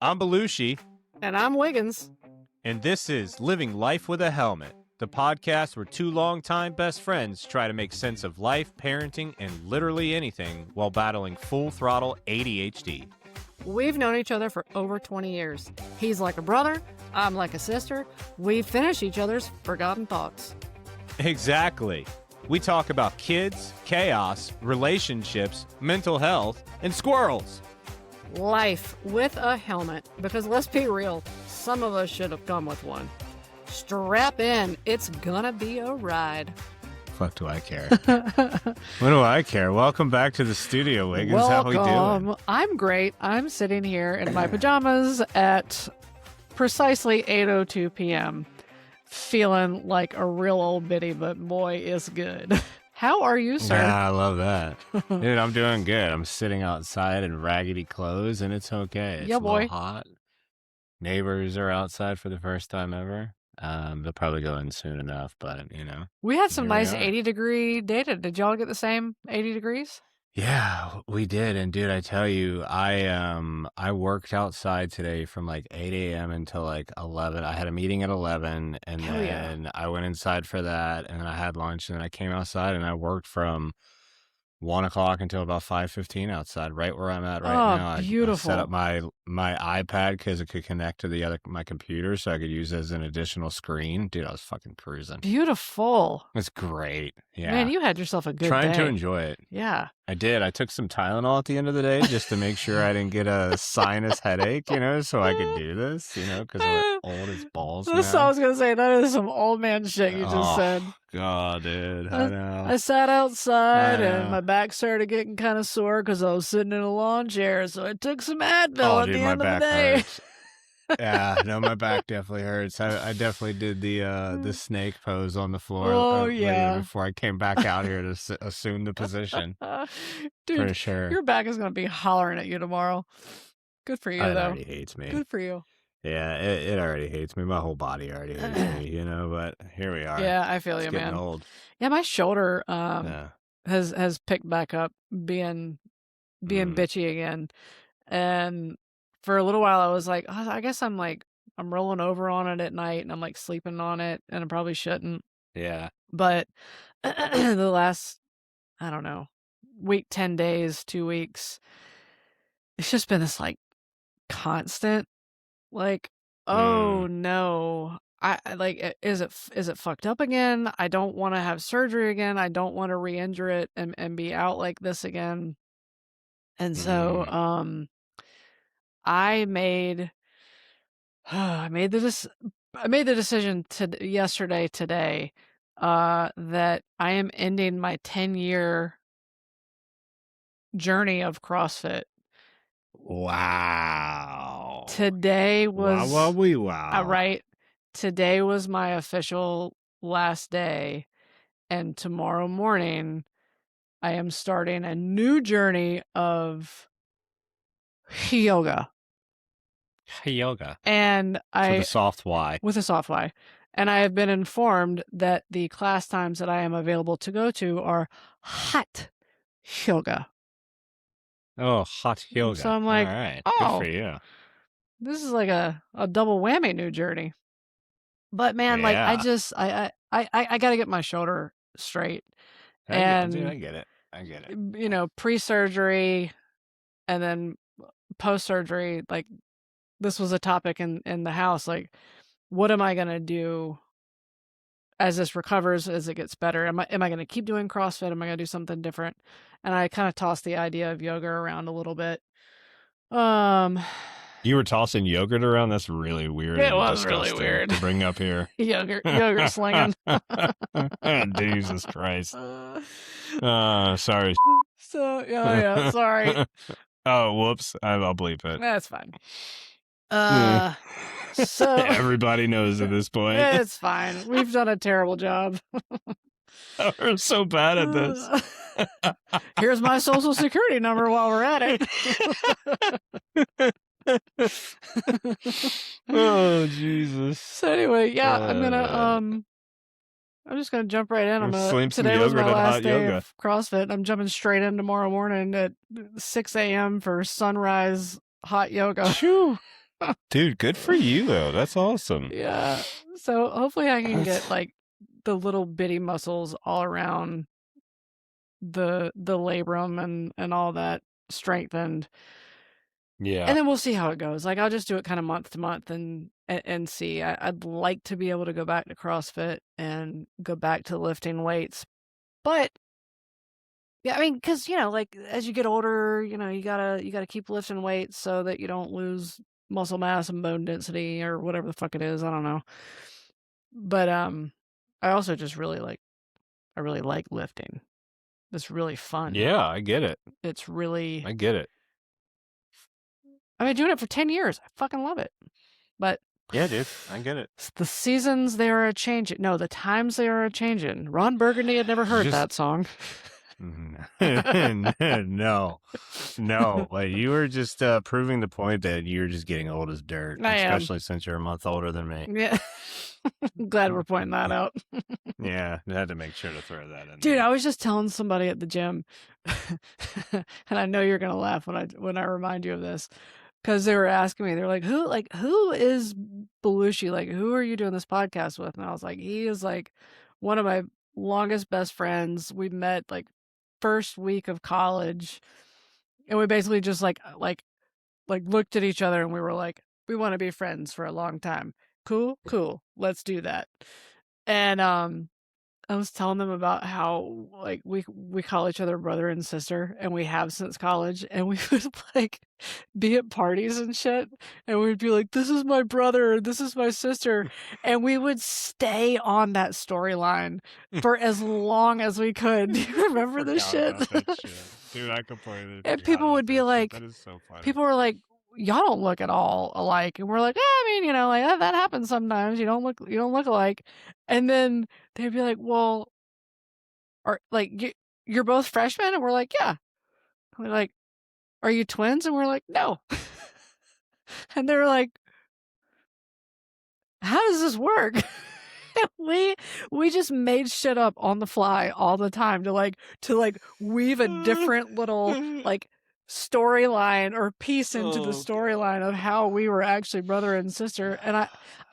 I'm Belushi, And I'm Wiggins. and this is Living Life with a Helmet, the podcast where two longtime best friends try to make sense of life, parenting, and literally anything while battling full-throttle ADHD. We've known each other for over 20 years. He's like a brother, I'm like a sister. We finish each other's forgotten thoughts. Exactly. We talk about kids, chaos, relationships, mental health, and squirrels. Life with a helmet, because let's be real, some of us should have come with one. Strap in, it's gonna be a ride. Fuck do I care? What do I care? Welcome back to the studio, Wiggins. How we doing? I'm great. I'm sitting here in my pajamas at precisely 8:02 p.m. feeling like a real old biddy, but boy, is good. How are you, sir? Yeah, I love that. Dude, I'm doing good. I'm sitting outside in raggedy clothes, and it's okay. It's Yeah, a boy. little hot. Neighbors are outside for the first time ever. They'll probably go in soon enough, but, you know. We had some Here we nice are. 80-degree data. Did y'all get the same 80 degrees? Yeah, we did. And, dude, I tell you, I worked outside today from like 8 a.m. until like 11. I had a meeting at 11, and Hell yeah. then I went inside for that, and then I had lunch, and then I came outside, and I worked from 1 o'clock until about 5:15 outside, right where I'm at right Oh, now. I beautiful. set up my iPad because it could connect to my computer, so I could use it as an additional screen. Dude, I was fucking cruising. Beautiful. It's great. Yeah. Man, you had yourself a good Trying day. to enjoy it. Yeah. I did. I took some Tylenol at the end of the day just to make sure I didn't get a sinus headache, so I could do this, because I'm old as balls That's what I now. was going to say. That is some old man shit you just said. God, dude. I know. I sat outside I and know. my back started getting kind of sore because I was sitting in a lawn chair. So I took some Advil Oh, at dude, the my end of back the day. hurts. Yeah, no, my back definitely hurts. I definitely did the snake pose on the floor Oh, later yeah. before I came back out here to assume the position. Dude, For sure. your back is going to be hollering at you tomorrow. Good for you, It though. already hates me. Good for you. Yeah, it already hates me. My whole body already hates me, but here we are. Yeah, I feel It's you, getting man. old. Yeah, my shoulder Yeah. has picked back up being bitchy again. And for a little while I was like, oh, I guess I'm rolling over on it at night and I'm like sleeping on it and I probably shouldn't. Yeah. But the last, I don't know, week, 10 days, 2 weeks, it's just been this like constant, like, oh no, is it fucked up again? I don't want to have surgery again. I don't want to re-injure it and be out like this again. And so, I made the decision today, that I am ending my 10-year journey of CrossFit. Wow. Today was Wow. right. Today was my official last day, and tomorrow morning I am starting a new journey of yoga. Yoga. And With a soft Y. With a soft Y. And I have been informed that the class times that I am available to go to are hot yoga. Oh, hot yoga. So I'm like, all right. oh, Good for you. this is like a double whammy new journey. But man, like I got to get my shoulder straight. I get it. Pre-surgery and then post-surgery, like this was a topic in the house. Like, what am I going to do as this recovers, as it gets better? Am I going to keep doing CrossFit? Am I going to do something different? And I kind of tossed the idea of yoga around a little bit. You were tossing yogurt around? That's really weird. It was really weird to bring up here. Yogurt slinging. Jesus Christ. Sorry. So, yeah, sorry. Oh, whoops. I'll bleep it. That's fine. So everybody knows at this point. It's fine. We've done a terrible job. We're so bad at this. Here's my social security number while we're at it. Oh, Jesus. So anyway, yeah, I'm just gonna jump right in. Today was my last day of CrossFit. I'm jumping straight in tomorrow morning at 6 a.m. for sunrise hot yoga. Dude, good for you, though. That's awesome. Yeah. So hopefully I can get like the little bitty muscles all around the labrum and all that strengthened. Yeah. And then we'll see how it goes. Like I'll just do it kind of month to month and see. I'd like to be able to go back to CrossFit and go back to lifting weights. But yeah, I mean, because like as you get older, you gotta keep lifting weights so that you don't lose muscle mass and bone density or whatever the fuck it is. I don't know. But I also just I really like lifting. It's really fun. Yeah, I get it. It's really I get it. I've been doing it for 10 years. I fucking love it. But yeah, dude, I get it. The seasons they are a changing. No, the times they are a changing. Ron Burgundy had never heard that song. No. Like you were just proving the point that you're just getting old as dirt, especially since you're a month older than me. Yeah. Glad we're pointing that out. Yeah, I had to make sure to throw that in. Dude, I was just telling somebody at the gym, and I know you're gonna laugh when I remind you of this, because they were asking me, they're like, who is Belushi? Like, who are you doing this podcast with? And I was like, he is like one of my longest best friends. We met like first week of college, and we basically just like looked at each other and we were like, we want to be friends for a long time. Cool, let's do that. And I was telling them about how like we call each other brother and sister, and we have since college, and we would like be at parties and shit, and we'd be like, this is my brother, this is my sister, and we would stay on that storyline for as long as we could. Do you remember this shit? Dude, I completely. And people would be like, that is so funny. People were like, y'all don't look at all alike. And we're like, yeah, I mean, like that happens sometimes. You don't look alike. And then they'd be like, well, you're both freshmen? And we're like, yeah. And they're like, are you twins? And we're like, no. And they're like, how does this work? we just made shit up on the fly all the time to weave a different little like storyline or piece into the storyline of how we were actually brother and sister. And I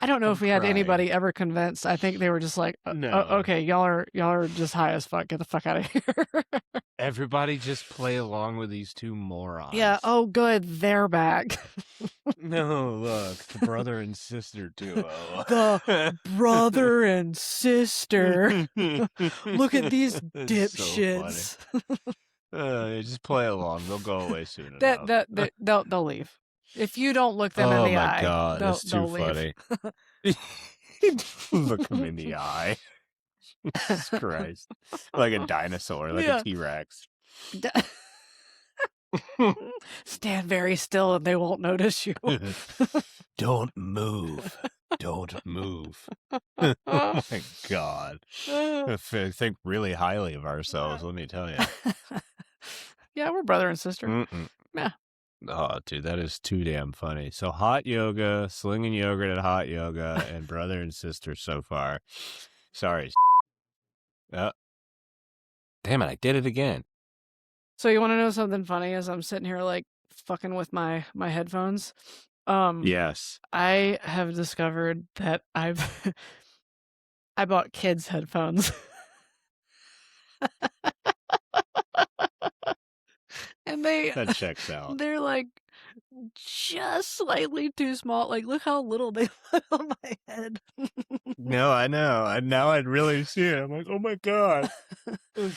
don't know if we had anybody ever convinced. I think they were just like, okay, y'all are just high as fuck. Get the fuck out of here. Everybody just play along with these two morons. Yeah. Oh, good. They're back. No, look, the brother and sister duo. The brother and sister. Look at these dipshits. So just play along. They'll go away soon enough. They'll leave. If you don't look them in the eye. Oh my god, that's too funny. Look them in the eye. Jesus Christ. Like a dinosaur, like a T-Rex. Stand very still and they won't notice you. Don't move. Don't move. Oh my god. I think really highly of ourselves, let me tell you. Yeah, we're brother and sister. Mm-mm. Yeah. Oh, dude, that is too damn funny. So hot yoga, slinging yogurt at hot yoga, and brother and sister so far. Sorry. Damn it, I did it again. So you want to know something funny as I'm sitting here like fucking with my headphones? Yes. I have discovered that I bought kids headphones. And that checks out. They're like just slightly too small. Like, look how little they look on my head. No, I know. Now I'd really see it. I'm like, oh my god,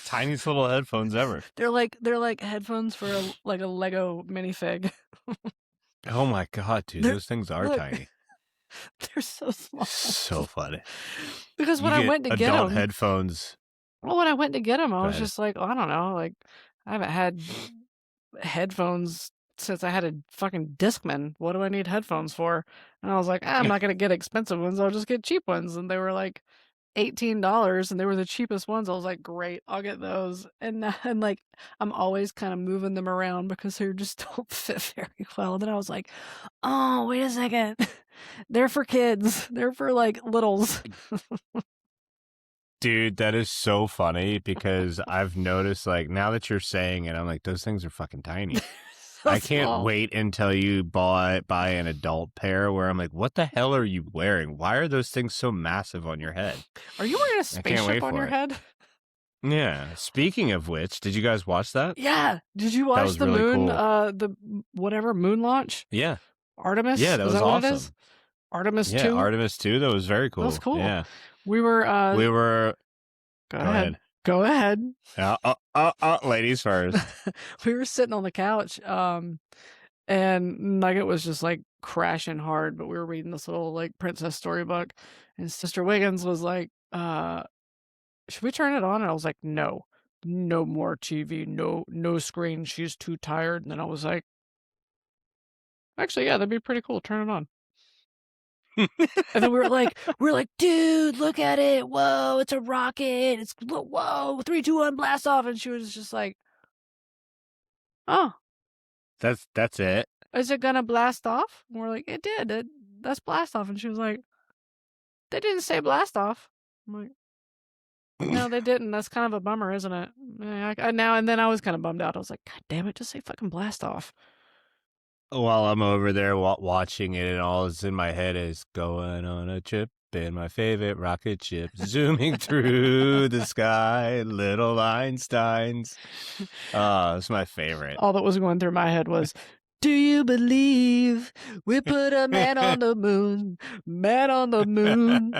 tiniest little headphones ever. They're like headphones for a Lego minifig. Oh my god, dude, those things are tiny. They're so small. So funny. Because when I went to get them, headphones. Well, when I went to get them, I was just like, I don't know, like I haven't had headphones since I had a fucking Discman. What do I need headphones for? And I was like, I'm not gonna get expensive ones. I'll just get cheap ones. And they were like $18, and they were the cheapest ones. I was like, great, I'll get those. And like I'm always kind of moving them around because they just don't fit very well. And then I was like, oh, wait a second, they're for kids. They're for like littles. Dude, that is so funny because I've noticed, like, now that you're saying it, I'm like, those things are fucking tiny. I can't wait until you buy an adult pair where I'm like, what the hell are you wearing? Why are those things so massive on your head? Are you wearing a I can't wait spaceship on for your it. head? Yeah. Speaking of which, did you guys watch that? Yeah. Did you That watch was the really moon, cool. the whatever moon launch? Yeah. Artemis? Yeah, that Is was that what it awesome. is? Artemis Yeah, 2? Artemis 2, that was very cool. That was cool. Yeah. We were Go ahead. Go ahead. Ladies first. We were sitting on the couch, and Nugget was just like crashing hard, but we were reading this little like princess storybook, and Sister Wiggins was like, should we turn it on? And I was like, no more TV, no screen. She's too tired. And then I was like, actually, yeah, that'd be pretty cool. Turn it on. And then we were like, dude, look at it. Whoa, it's a rocket. It's whoa, 3, 2, 1, blast off. And she was just like, oh, That's it. is it gonna blast off? And we're like, it did. That's blast off. And she was like, they didn't say blast off. I'm like, no, they didn't. That's kind of a bummer, isn't it? And then I was kind of bummed out. I was like, God damn it, just say fucking blast off. While I'm over there watching it, and all that's in my head is going on a trip in my favorite rocket ship, zooming through the sky, little Einsteins. It's my favorite. All that was going through my head was, do you believe we put a man on the moon? Man on the moon.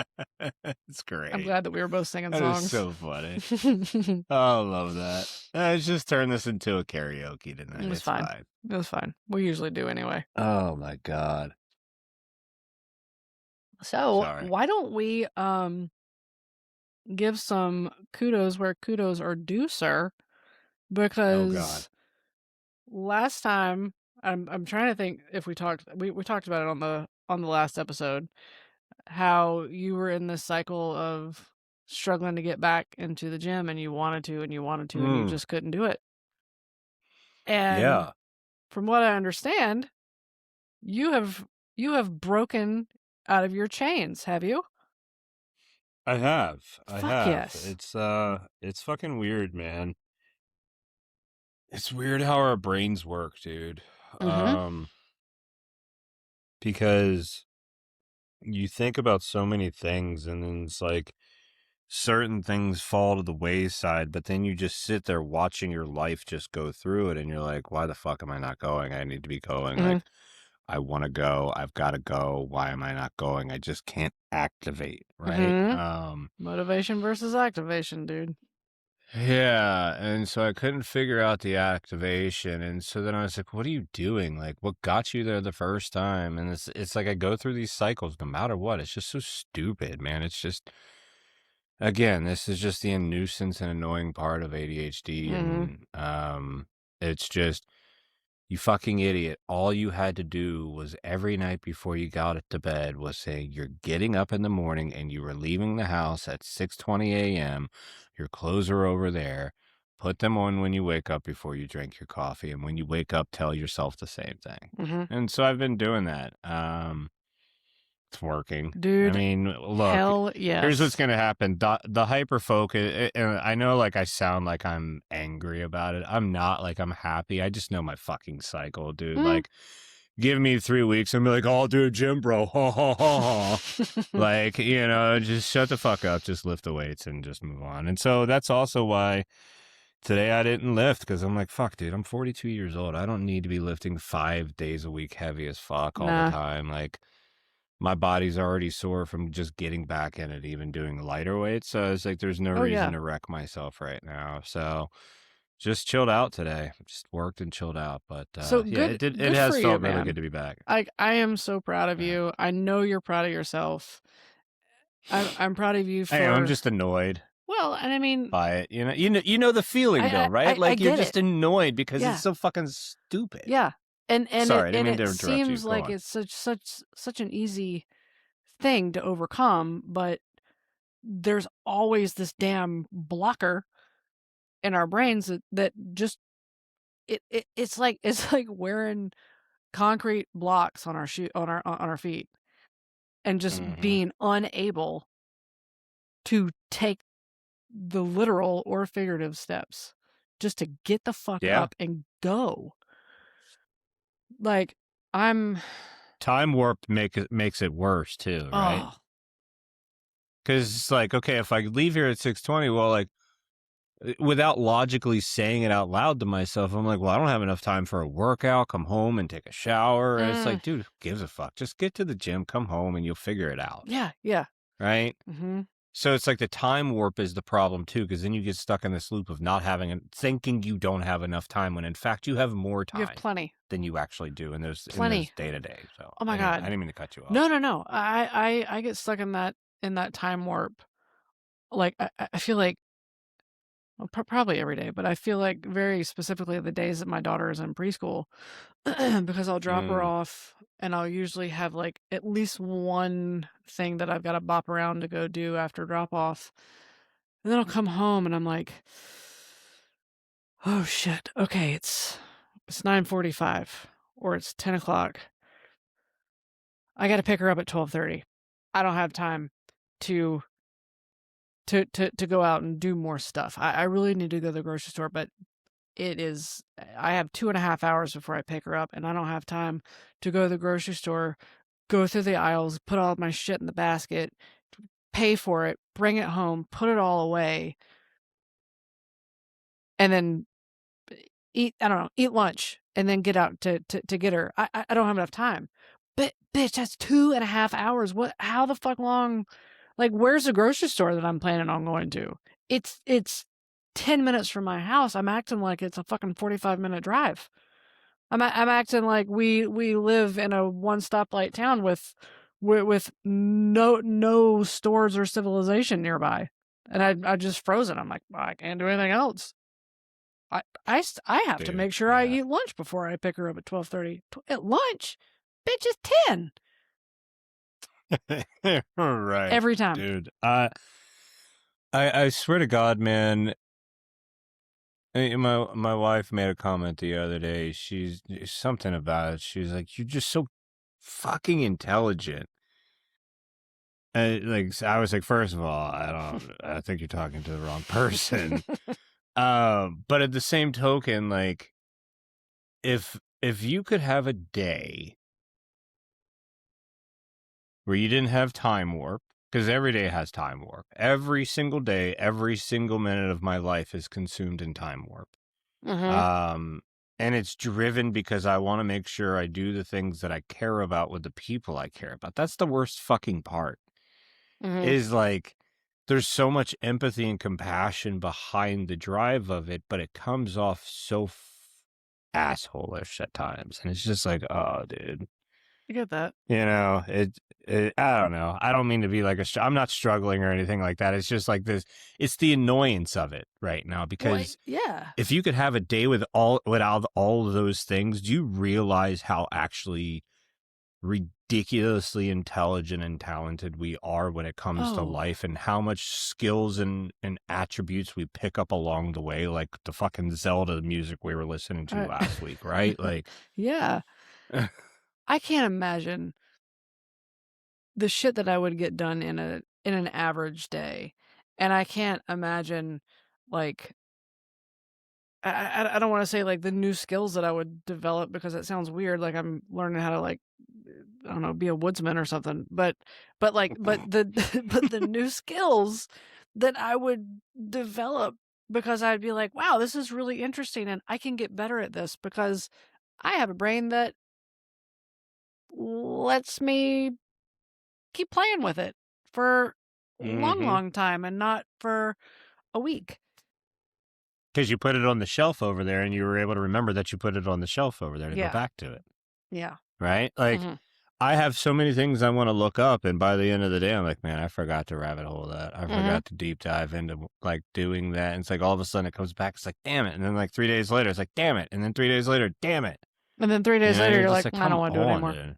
It's great. I'm glad that we were both singing that songs. Is so funny. I love that. Let's just turn this into a karaoke tonight. It was fine. It was fine. We usually do anyway. Oh my God. So why don't we give some kudos where kudos are due, sir? Because last time I'm trying to think if we talked about it on the last episode, how you were in this cycle of struggling to get back into the gym, and you wanted to and you just couldn't do it. And from what I understand, you have broken out of your chains, have you? I have. Yes. It's fucking weird, man. It's weird how our brains work, dude. Mm-hmm. Because you think about so many things, and then it's like certain things fall to the wayside, but then you just sit there watching your life just go through it, and you're like, why the fuck am I not going? I need to be going. Mm-hmm. Like, I want to go. I've got to go. Why am I not going? I just can't activate, right? Mm-hmm. Motivation versus activation, dude. Yeah, and so I couldn't figure out the activation, and so then I was like, what are you doing? Like, what got you there the first time? And it's like I go through these cycles no matter what. It's just so stupid, man. It's just, again, this is just the nuisance and annoying part of ADHD, and it's just, you fucking idiot. All you had to do was every night before you got to bed was say you're getting up in the morning and you were leaving the house at 6:20 a.m. Your clothes are over there. Put them on when you wake up before you drink your coffee. And when you wake up, tell yourself the same thing. And so I've been doing that. It's working. Dude, I mean, look, hell yes. Here's what's going to happen. The hyper focus, and I know like I sound like I'm angry about it. I'm not. Like, I'm happy. I just know my fucking cycle, dude. Like, give me 3 weeks and be like, oh, dude, gym bro. Ha, ha, ha, ha. Like, you know, just shut the fuck up. Just lift the weights and just move on. And so that's also why today I didn't lift, because I'm like, fuck, dude, I'm 42 years old. I don't need to be lifting 5 days a week heavy as fuck all the time. Like, my body's already sore from just getting back in it, even doing lighter weights. So it's like, there's no reason to wreck myself right now. So just chilled out today. Just worked and chilled out. But so yeah, good, it has felt you, really good to be back. I am so proud of you. I know you're proud of yourself. I'm proud of you for... I'm just annoyed. Well, and I mean... by it. You know the feeling though, right? Like, you're just annoyed because it's so fucking stupid. Yeah. And sorry, it seems like it's such an easy thing to overcome, but there's always this damn blocker in our brains that just it's like wearing concrete blocks on our on our feet, and just being unable to take the literal or figurative steps just to get the fuck up and go. like, I'm Time warp makes it worse too, right? oh, Because it's like, okay, if I leave here at 6:20, well, like, without logically saying it out loud to myself, I'm like, well, I don't have enough time for a workout, come home and take a shower. And it's mm, like, dude, who gives a fuck? Just get to the gym, come home, and you'll figure it out. yeah, yeah, Right. mhm. So it's like the time warp is the problem too, because then you get stuck in this loop of not thinking you don't have enough time when in fact you have more You have time plenty, than you actually do in those plenty. day to day. So Oh my anyway, I god. didn't mean to cut you off. No, no, no. I get stuck in that time warp. Like, I feel like well, probably every day, but I feel like very specifically the days that my daughter is in preschool because I'll drop her Mm. off and I'll usually have like at least one thing that I've got to bop around to go do after drop off. And then I'll come home and I'm like, oh shit. Okay, it's 9:45 or it's 10 o'clock. I got to pick her up at 12:30. I don't have time to to go out and do more stuff. I really need to go to the grocery store, but I have 2.5 hours before I pick her up, and I don't have time to go to the grocery store, go through the aisles, put all of my shit in the basket, pay for it, bring it home, put it all away, and then eat, I don't know, eat lunch, and then get out to get her. I don't have enough time. But bitch, that's 2.5 hours. How the fuck long? Like, where's the grocery store that I'm planning on going to? It's 10 minutes from my house. I'm acting like it's a fucking 45-minute drive. I'm acting like we live in a one stoplight town with no stores or civilization nearby, and I just frozen. I'm like, well, I can't do anything else. I have to Dude, make sure I yeah. eat lunch before I pick her up at 12:30. At lunch, bitch, it's 10 Right, every time. dude. I swear to God, man. My wife made a comment the other day. She's something about it. She's like, "You're just so fucking intelligent." And like, I was like, first of all, I think you're talking to the wrong person. But at the same token, like, if you could have a day where you didn't have time warp, because every day has time warp. Every single day, every single minute of my life is consumed in time warp. Mhm. Um, and it's driven because I want to make sure I do the things that I care about with the people I care about. That's the worst fucking part. Mhm. Is like there's so much empathy and compassion behind the drive of it, but it comes off so asshole-ish at times. And it's just like, oh, dude. I get that. You know, I don't know. I don't mean to be like I'm not struggling or anything like that. It's just like this. It's the annoyance of it right now Well, because yeah. if you could have a day without all of those things, do you realize how actually ridiculously intelligent and talented we are when it comes to Oh. life and how much skills and attributes we pick up along the way, like the fucking Zelda music we were listening to I, last week, right? Like, yeah. I can't imagine the shit that I would get done in an average day, and I can't imagine like I don't want to say like the new skills that I would develop because it sounds weird. Like I'm learning how to like I don't know be a woodsman or something. But the but the new skills that I would develop because I'd be like, wow, this is really interesting, and I can get better at this because I have a brain that lets me keep playing with it for a long, mm-hmm. long time and not for a week. Because you put it on the shelf over there and you were able to remember that you put it on the shelf over there to go Yeah. back to it. Yeah. Right? Like, Mhm. I have so many things I want to look up. And by the end of the day, I'm like, man, I forgot to rabbit hole that. I Mhm. forgot to deep dive into like doing that. And it's like all of a sudden it comes back. It's like, damn it. And then like 3 days later, it's like, damn it. And then 3 days later, damn it. And then 3 You days know, later, you're you're just like, like, "I don't come wanna do it on, anymore. dude.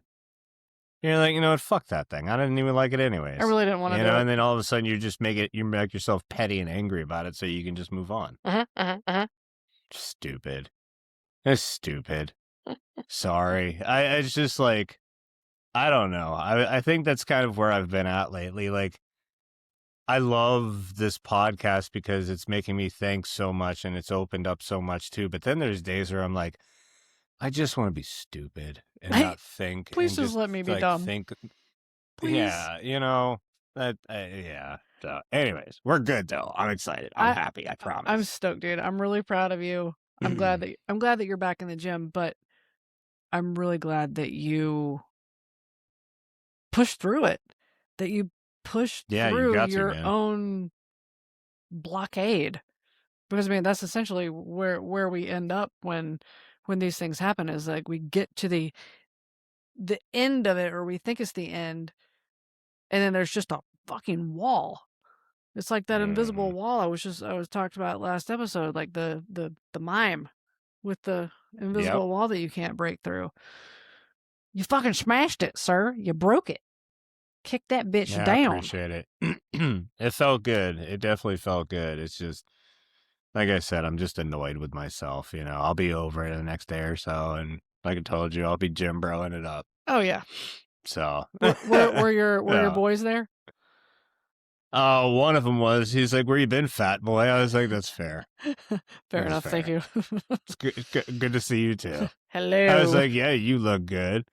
You're like, you know what? Fuck that thing. I didn't even like it I anyways. really didn't wanna You do know, it." and then all of a sudden you make yourself petty and angry about it so you can just move on. Mhm, mhm, mhm. Stupid. It's stupid. Sorry. It's just like, I don't know. I think that's kind of where I've been at lately. Like, I love this podcast because it's making me think so much and it's opened up so much too. But then there's days where I'm like, I just want to be stupid and Hey, not think please and just just let me be like dumb. think. Please. Yeah, that. Yeah. So, anyways, we're good though. I'm excited. I'm I happy. I I'm promise. stoked, dude. I'm really proud of you. I'm glad that you're back in the gym, but I'm really glad that you pushed through it. That you pushed Yeah, you through got to, your man. own blockade. Because I mean, that's essentially where we end up when these things happen, is like we get to the end of it, or we think it's the end, and then there's just a fucking wall. It's like that invisible Mm. wall I was talked about last episode, like the mime with the Yep. invisible wall that you can't break through. You fucking smashed it, sir. You broke it. Kick that bitch Yeah, I down. appreciate it. It felt good. It definitely felt good. It's just like I said, I'm just annoyed with myself. I'll be over it the next day or so, and like I told you, I'll be gym broing it up. Oh yeah. So, Were your yeah. boys there? Oh, one of them was. He's like, "Where you been, fat boy?" I was like, "That's fair. Fair That's enough. Thank fair. you. It's good to see you too." I was Hello. like, "Yeah, you look good."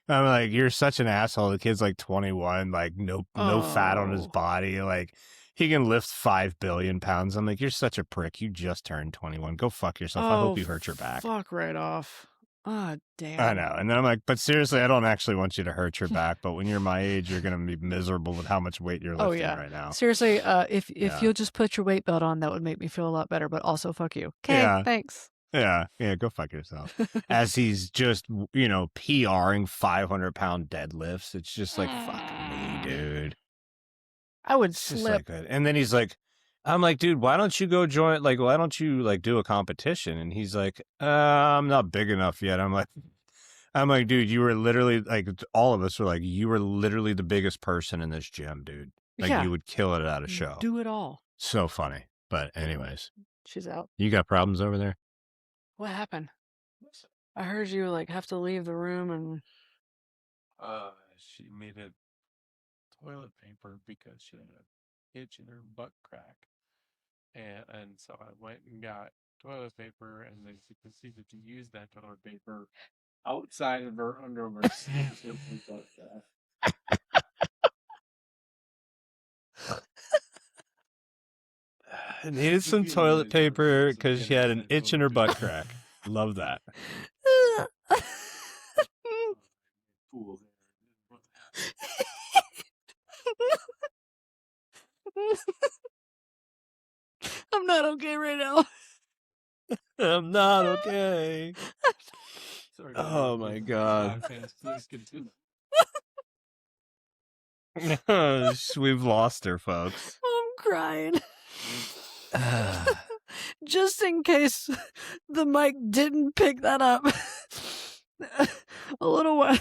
I'm like, "You're such an asshole." The kid's like 21, like no fat on his Oh. body, like he can lift 5 billion pounds. I'm like, "You're such a prick. You just turned 21. Go fuck yourself. I Oh, hope you hurt your back." fuck right off. Ah, I damn. know. And then I'm like, "But seriously, I don't actually want you to hurt your back. But when you're my age, you're gonna be miserable with how much weight you're Oh lifting yeah. right now." Seriously, if Yeah. you'll just put your weight belt on, that would make me feel a lot better, but also fuck you. Okay, Yeah. thanks. Yeah, go fuck yourself. As he's just, PRing 500-pound deadlifts. It's just like, fuck me, dude. I would It's just slip. like that. And then he's like, I'm like, dude, why don't you go join, like, why don't you, like, do a competition? And he's like, I'm not big enough yet. I'm like, dude, you were literally, like, all of us were like, you were literally the biggest person in this gym, dude. Like, Yeah. you would kill it at a show. Do it all. So funny. But anyways, She's out. you got problems over there? What happened? I heard you like have to leave the room and She needed toilet paper because she had a itch in her butt crack. And so I went and got toilet paper, and then she proceeded to use that toilet paper outside of her underwear. I needed some toilet paper because she had an itch in her butt crack. Love that. Pool I'm not okay right now. I'm not okay. Sorry, Oh my god. Please continue. We've lost her, folks. I'm crying. Just in case the mic didn't pick that up. a little while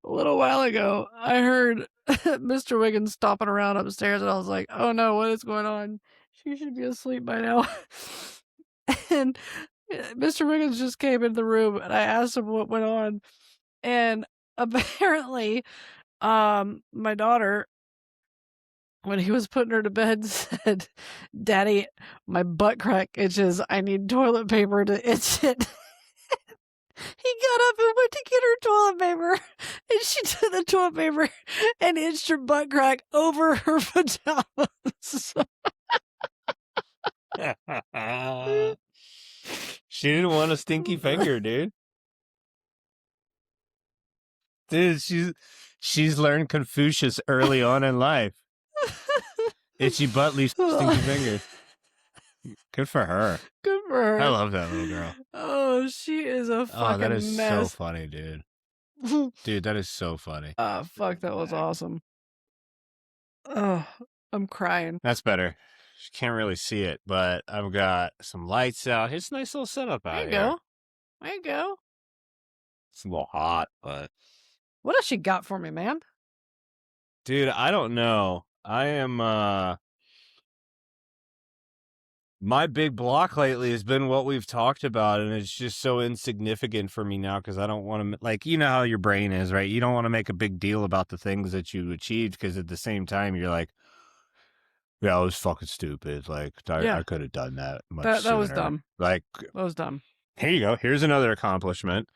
a little while ago, I heard Mr. Wiggins stomping around upstairs, and I was like, "Oh no, what is going on? She should be asleep by now." and Mr. Wiggins just came in the room, and I asked him what went on, and apparently, my daughter, when he was putting her to bed, said, "Daddy, my butt crack itches. I need toilet paper to itch it." He got up and went to get her toilet paper, and she took the toilet paper and itched her butt crack over her pajamas. She didn't want a stinky finger, dude. Dude, she's learned Confucius early on in life. Itchy butt leaves stinky fingers. Good for her. Good for her. I love that little girl. Oh, she is a fucking that is so mess. funny, dude. Dude, that is so funny. Oh, fuck, that was awesome. Oh, I'm crying. That's better. You can't really see it, but I've got some lights out. It's a nice little setup out There you here. go. There you go. It's a little hot, but What else she got for me, man? dude, I don't know. I am my big block lately has been what we've talked about, and it's just so insignificant for me now because I don't want to, like, you know how your brain is, right? You don't want to make a big deal about the things that you achieved because at the same time, you're like, Yeah, it was fucking stupid. Like, Yeah. I could have done that much That sooner. was dumb. Like, That was dumb. here you go. Here's another accomplishment.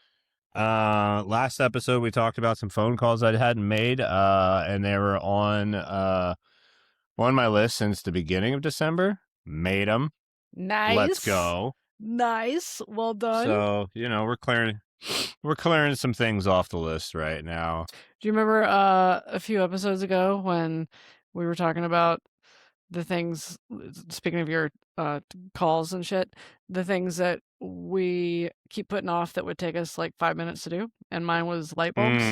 Last episode we talked about some phone calls I hadn't made, and they were on my list since the beginning of December. Made them. Nice. Let's go. Nice. Well done. So, we're clearing some things off the list right now. Do you remember a few episodes ago when we were talking about the things, speaking of your calls and shit, the things that we keep putting off that would take us like 5 minutes to do, and mine was light bulbs.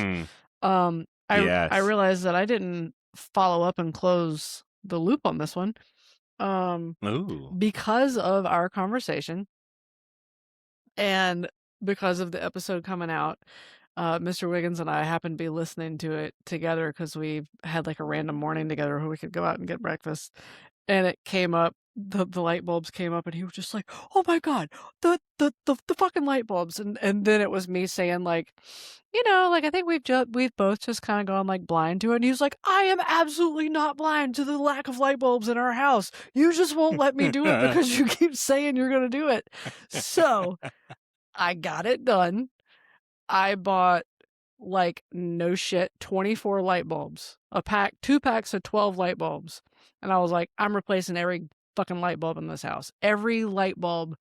I Yes. realized that I didn't follow up and close the loop on this one. Ooh. Because of our conversation and because of the episode coming out, Mr. Wiggins and I happened to be listening to it together because we had like a random morning together where we could go out and get breakfast. And it came up, the light bulbs came up, and he was just like, "Oh my god, the fucking light bulbs!" And then it was me saying like, like I think we've both just kind of gone like blind to it. And he was like, "I am absolutely not blind to the lack of light bulbs in our house. You just won't let me do it because you keep saying you're gonna do it." So I got it done. I bought like no shit 24 light bulbs, 2 packs of 12 light bulbs, and I was like, I'm replacing every fucking light bulb in this house, every light bulb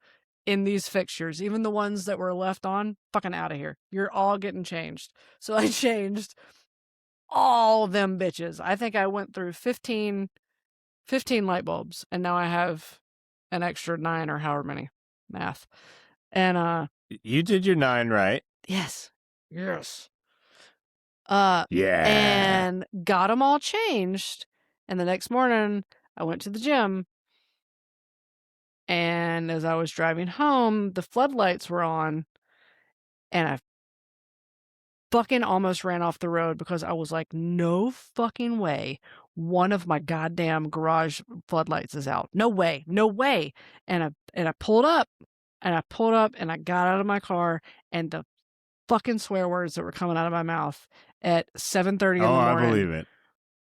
in these fixtures, even the ones that were left on, fucking out of here. You're all getting changed. So I changed all them bitches. I think I went through 15 light bulbs, and now I have an extra 9 or however many. Math. And you did your 9 right. Yes. Yeah. And got them all changed. And the next morning, I went to the gym. And as I was driving home, the floodlights were on. And I fucking almost ran off the road because I was like, no fucking way. One of my goddamn garage floodlights is out. No way. No way. And I pulled up. And I got out of my car, and the fucking swear words that were coming out of my mouth at 7:30 in the morning. I believe it.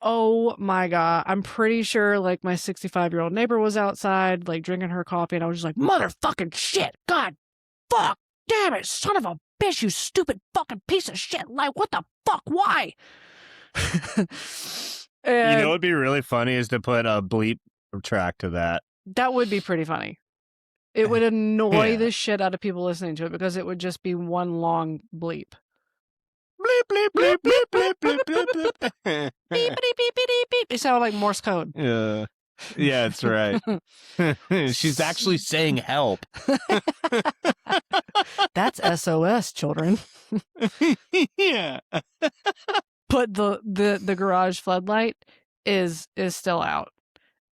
Oh my god. I'm pretty sure like my 65-year-old neighbor was outside like drinking her coffee, and I was just like, motherfucking shit. God fuck. Damn it. Son of a bitch, you stupid fucking piece of shit. Like, what the fuck? Why? And you know what'd be really funny is to put a bleep track to that. That would be pretty funny. It would annoy the shit out of people listening to it because it would just be one long bleep. Bleep, bleep, bleep, bleep, bleep, bleep, bleep, bleep. Beep, beep, beep, beep, beep. It sounded like Morse code. Yeah, that's right. She's actually saying help. That's SOS, children. Yeah. But the garage floodlight is still out.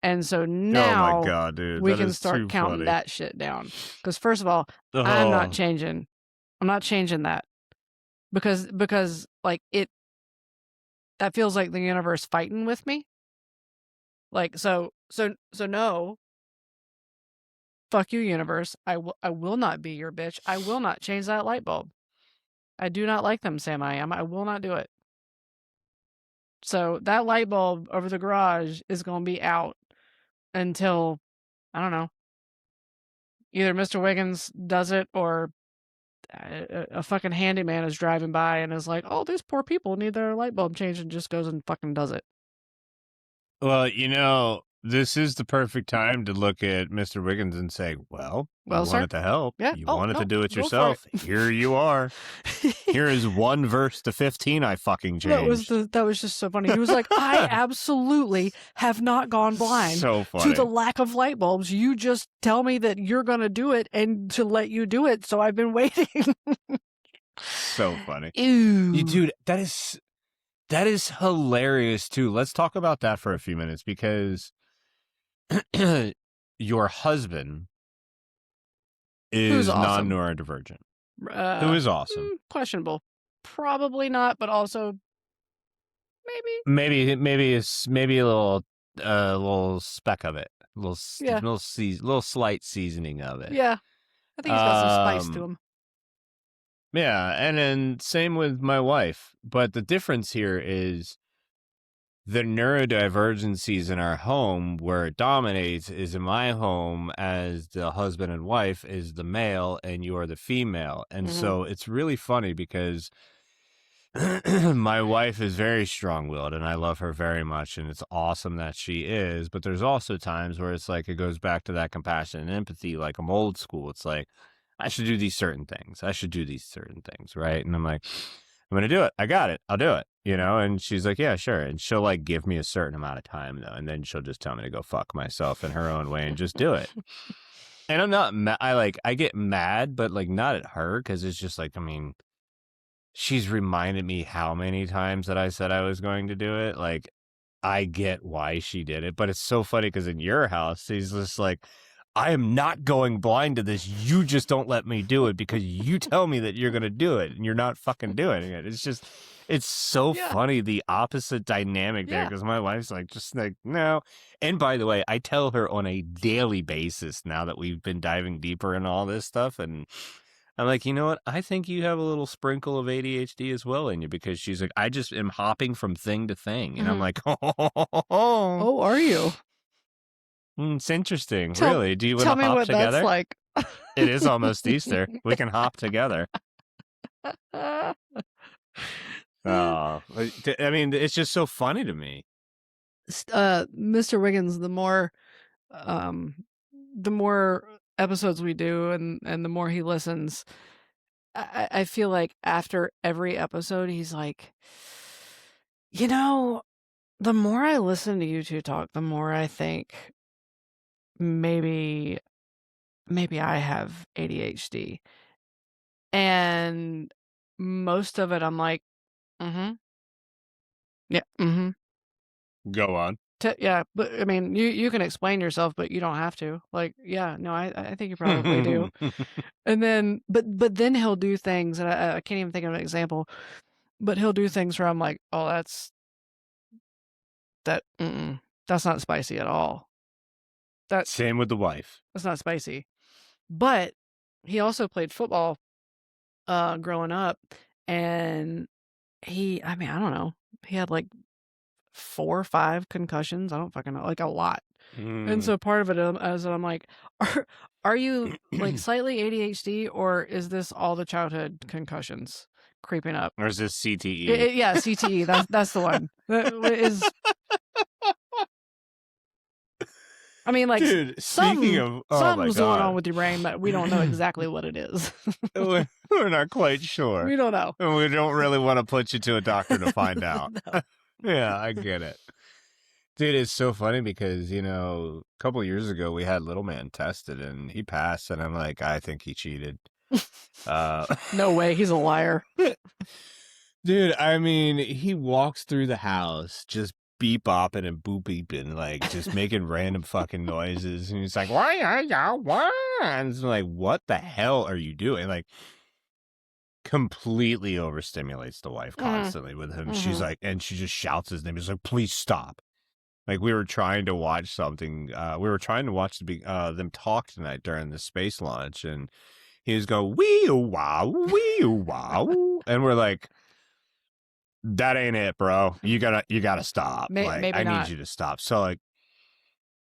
And so now oh my God, dude, we can start counting that shit down. Because first of all, I'm not changing that. Because like that feels like the universe fighting with me. Like so no. Fuck you, universe. I will not be your bitch. I will not change that light bulb. I do not like them, Sam. I will not do it. So that light bulb over the garage is going to be out until, I don't know, either Mr. Wiggins does it or a fucking handyman is driving by and is like, oh, these poor people need their light bulb changed, and just goes and fucking does it. Well, this is the perfect time to look at Mr. Wiggins and say, well, you sir? wanted to help. Yeah. You wanted to do it go for yourself. it. Here you are. Here is 1 verse to 15 I fucking changed. That was just so funny. He was like, I absolutely have not gone blind So funny. to the lack of light bulbs. You just tell me that you're going to do it and to let you do it. So I've been waiting. So funny. Ew. Dude, that is hilarious too. Let's talk about that for a few minutes because your husband is awesome? non-neurodivergent. Who is awesome. Questionable. Probably not, but also maybe Maybe a little speck of it. A little slight seasoning of it. Yeah. I think he's got some spice to him. Yeah, and then same with my wife. But the difference here is the neurodivergencies in our home where it dominates is in my home as the husband and wife is the male and you are the female. And so it's really funny because my wife is very strong-willed and I love her very much and it's awesome that she is, but there's also times where it's like it goes back to that compassion and empathy, like I'm old school. It's like I should do these certain things. I should do these certain things, right? And I'm like, I'm gonna do it. I got it. I'll do it. And she's like, yeah, sure. And she'll like give me a certain amount of time though, and then she'll just tell me to go fuck myself in her own way and just do it. And I'm not I get mad, but like not at her because it's just like, I mean, she's reminded me how many times that I said I was going to do it. Like, I get why she did it, but it's so funny because in your house, he's just like, I am not going blind to this. You just don't let me do it because you tell me that you're going to do it and you're not fucking doing it. It's just, it's so funny, the opposite dynamic there because my wife's like, just like, no. And by the way, I tell her on a daily basis now that we've been diving deeper in all this stuff. And I'm like, you know what? I think you have a little sprinkle of ADHD as well in you because she's like, I just am hopping from thing to thing. And I'm like, Oh, are you? It's interesting. Really? Do you want to Tell me hop what that's together? like. It is almost Easter. We can hop together. Oh, I mean, it's just so funny to me. Mr. Wiggins, the more episodes we do and the more he listens, I feel like after every episode, he's like, the more I listen to you two talk, the more I think maybe I have ADHD. And most of it, I'm like, yeah, Go on. yeah, but I mean, you can explain yourself, but you don't have to. Like, yeah, no, I think you probably do. And then, but then he'll do things, and I can't even think of an example, but he'll do things where I'm like, oh, that's not spicy at all. Same with the wife. That's not spicy. But he also played football growing up, and I don't know, he had like 4 or 5 concussions. I don't fucking know, like a lot. And so part of it is I'm like, are you like slightly ADHD, or is this all the childhood concussions creeping up? Or is this CTE? Yeah, CTE. That's the one. I mean, like, dude, speaking of, something's going on with your brain, but we don't know exactly what it is. We're not quite sure. We don't know. And we don't really want to put you to a doctor to find out. Yeah, I get it. Dude, it's so funny because, a couple of years ago, we had little man tested and he passed. And I'm like, I think he cheated. No way. He's a liar. Dude, I mean, he walks through the house just beep bopping and boop beeping, like just making random fucking noises. And he's like, why are y'all? Why? And it's like, what the hell are you doing? Like, completely overstimulates the wife constantly with him. She's like, and she just shouts his name. He's like, please stop. Like, we were trying to watch something. We were trying to watch them talk tonight during the space launch, and he was going, wee wow, wee wow. And we're like, that ain't it, bro. You gotta stop. Maybe I need you to stop. So like,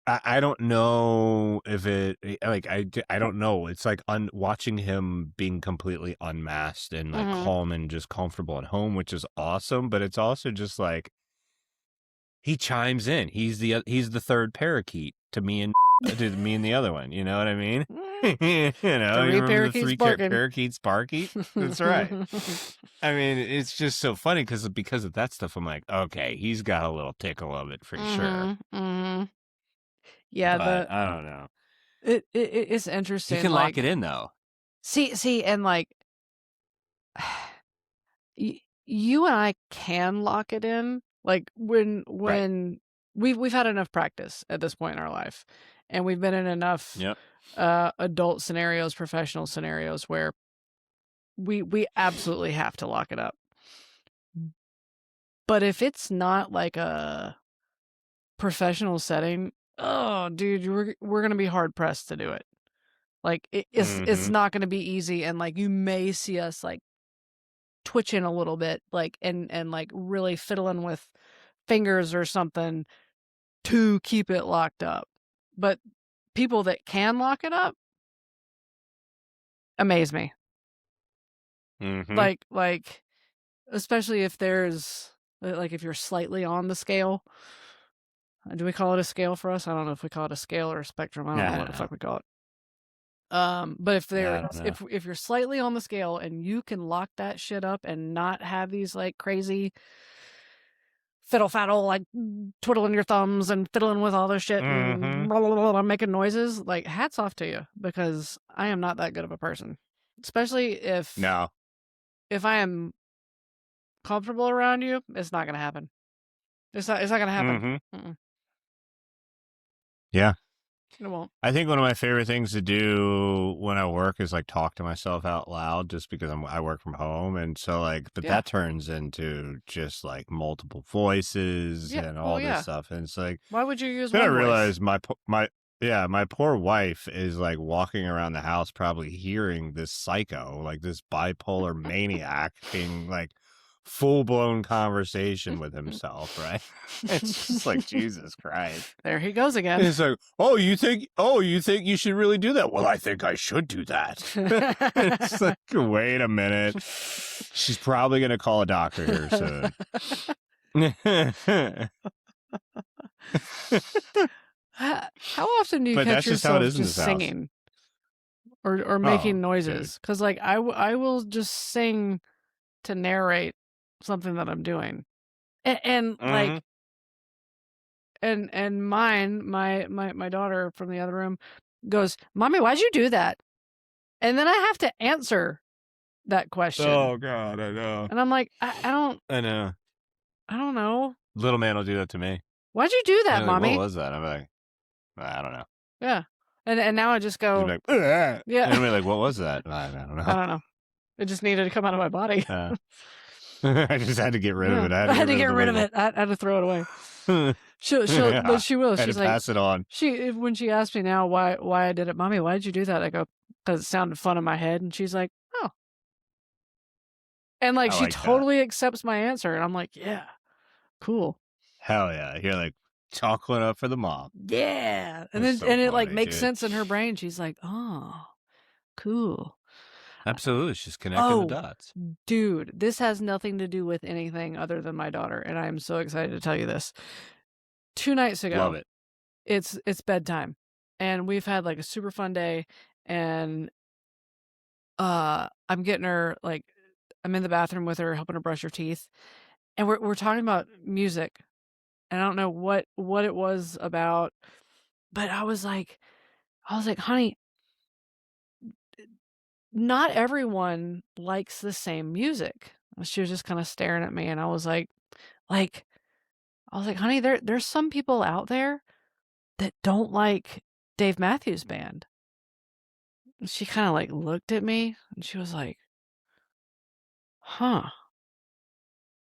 I don't know if it, like, I don't know. It's like watching him being completely unmasked and like calm and just comfortable at home, which is awesome. But it's also just like, he chimes in. He's the third parakeet to me and the other one. You know what I mean? You remember the 3 parakeets barking? That's right. I mean, it's just so funny because of that stuff. I'm like, okay, he's got a little tickle of it for sure. Yeah, but I don't know. It's interesting. You can lock it in though. See, and like, you and I can lock it in. Like when we've had enough practice at this point in our life, and we've been in enough adult scenarios, professional scenarios where we absolutely have to lock it up. But if it's not like a professional setting, oh dude, we're gonna be hard pressed to do it. Like it's not gonna be easy, and like you may see us like twitching a little bit, like and like really fiddling with fingers or something to keep it locked up. But people that can lock it up amaze me. Mm-hmm. Like, especially if there's, like, if you're slightly on the scale. Do we call it a scale for us? I don't know if we call it a scale or a spectrum. I don't know what the fuck we call it. But if I don't know. if you're slightly on the scale and you can lock that shit up and not have these like crazy fiddle faddle, like twiddling your thumbs and fiddling with all this shit and blah, blah, blah, blah, making noises, like hats off to you, because I am not that good of a person. Especially if I am comfortable around you, it's not gonna happen. It's not gonna happen. Yeah. It won't. I think one of my favorite things to do when I work is like talk to myself out loud, just because I work from home, and so like, but that turns into just like multiple voices and all this stuff, and it's like, why would you use? Then one I realized voice? my poor wife is like walking around the house, probably hearing this psycho, like this bipolar maniac, being like full-blown conversation with himself, right? It's just like, Jesus Christ. There he goes again. It's like, you think you should really do that? Well, I think I should do that. It's like, wait a minute. She's probably going to call a doctor here soon. How often do you catch yourself just singing or making noises? Because like I will just sing to narrate something that I'm doing, and like, and my daughter from the other room goes, "Mommy, why'd you do that?" And then I have to answer that question. Oh God, I know. And I'm like, I don't know. Little man will do that to me. Why'd you do that, Mommy? Like, what was that? I'm like, I don't know. Yeah. And now I just go, like, yeah. And I'm like, what was that? I don't know. I don't know. It just needed to come out of my body. I just had to get rid of it. I had to get rid of it. I had to throw it away. But she will. She's like, pass it on. When she asked me now why I did it, Mommy, why did you do that? I go, because it sounded fun in my head. And she's like, oh. And like, she totally accepts my answer. And I'm like, yeah, cool. Hell yeah. You're like, chocolate up for the mom. Yeah. And then, it like makes sense in her brain. She's like, oh, cool. Absolutely. She's connecting the dots. Dude, this has nothing to do with anything other than my daughter. And I'm so excited to tell you this. 2 nights ago, love it. It's bedtime. And we've had like a super fun day. And I'm getting her, like, I'm in the bathroom with her, helping her brush her teeth. And we're talking about music. And I don't know what it was about, but I was like, honey, not everyone likes the same music. She was just kind of staring at me, and I was like, honey, there's some people out there that don't like Dave Matthews Band. And she kind of like looked at me, and she was like, huh.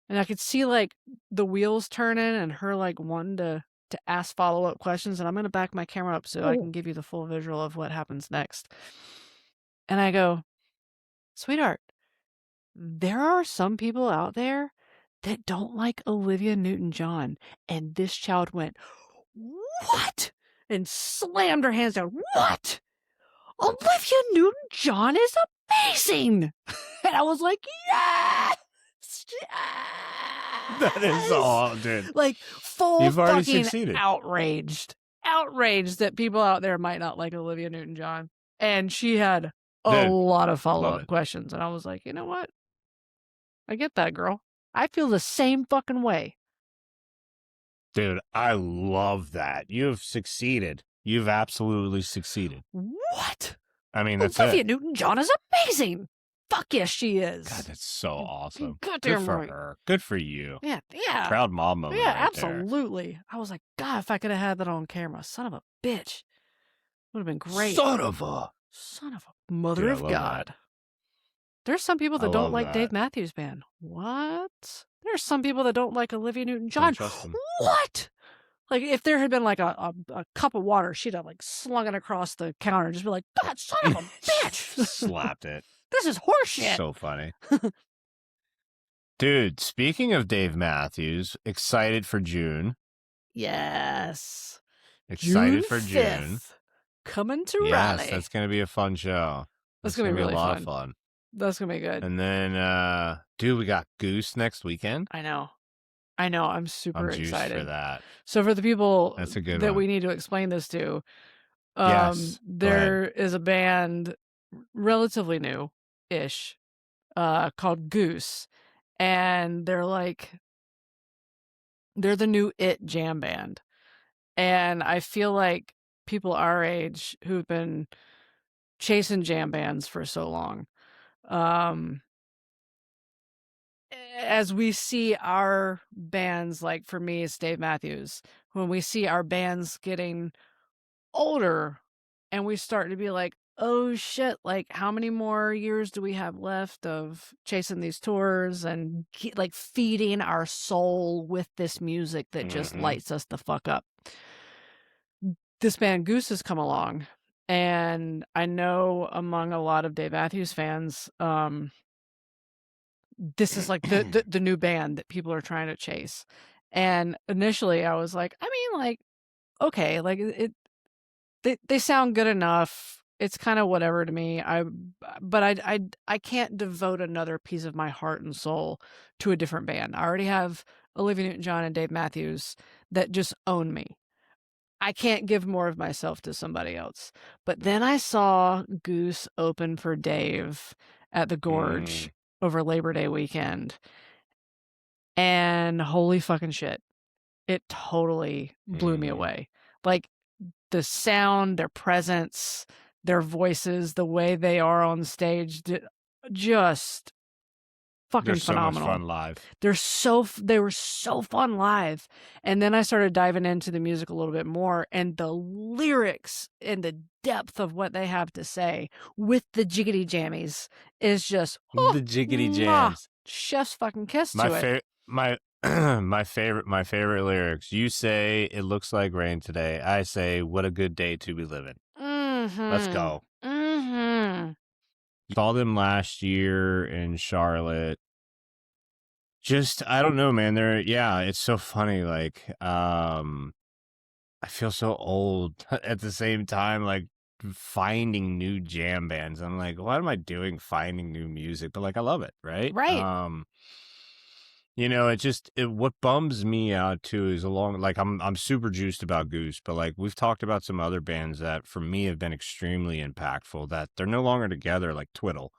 And I could see like the wheels turning and her like wanting to ask follow-up questions. And I'm going to back my camera up so I can give you the full visual of what happens next. And I go, sweetheart, there are some people out there that don't like Olivia Newton-John. And this child went, what? And slammed her hands down. What? Olivia Newton-John is amazing. And I was like, yes! That is all, dude. Like, full You've already fucking succeeded. Outraged that people out there might not like Olivia Newton-John. And she had a lot of follow-up questions. And I was like, you know what? I get that, girl. I feel the same fucking way. Dude, I love that. You've succeeded. You've absolutely succeeded. What? I mean, that's Olivia Newton-John is amazing. Fuck yes, she is. God, that's so awesome. Goddamn Good for right. her. Good for you. Yeah. Proud mom moment. Yeah, right absolutely. There. I was like, God, if I could have had that on camera, son of a bitch, would have been great. Son of a mother of God. That. There's some people that don't like Dave Matthews Band. What? There's some people that don't like Olivia Newton-John. What? Like, if there had been like a cup of water, she'd have like slung it across the counter and just be like, God, son of a bitch. Slapped it. This is horseshit. So funny. Dude, speaking of Dave Matthews, excited for June. Yes. June Excited for June. 5th. Coming to Yes, Raleigh. that's going to be a fun show. That's That's going going to to be be a really lot of fun. fun. That's going to be good. And then, dude, we got Goose next weekend. I know. I'm super I'm juiced excited for that. So for the people That's a good that one. we need to explain this to, Yes. Go ahead. there is a band relatively new-ish called Goose, and they're the new It jam band. And I feel like people our age who've been chasing jam bands for so long, as we see our bands, like for me, it's Dave Matthews, when we see our bands getting older and we start to be like, oh shit, like how many more years do we have left of chasing these tours and like feeding our soul with this music that just lights us the fuck up? This band Goose has come along, and I know among a lot of Dave Matthews fans, this is like the new band that people are trying to chase. And initially I was like, I mean, like, okay, like they sound good enough. It's kind of whatever to me. But I can't devote another piece of my heart and soul to a different band. I already have Olivia Newton-John and Dave Matthews that just own me. I can't give more of myself to somebody else. But then I saw Goose open for Dave at the Gorge over Labor Day weekend. And holy fucking shit, it totally blew me away. Like the sound, their presence, their voices, the way they are on stage, just fucking phenomenal. So much fun live. They were so fun live. And then I started diving into the music a little bit more, and the lyrics and the depth of what they have to say with the jiggity jammies is just the jiggity jams. Chef's fucking kiss to it. My favorite lyrics. You say it looks like rain today. I say what a good day to be living. Let's go. Saw them last year in Charlotte. Just I don't know, man. It's so funny. Like, I feel so old at the same time, like finding new jam bands. I'm like, what am I doing finding new music? But like I love it, right? Right. You know, what bums me out too is I'm super juiced about Goose, but like we've talked about some other bands that for me have been extremely impactful that they're no longer together, like Twiddle.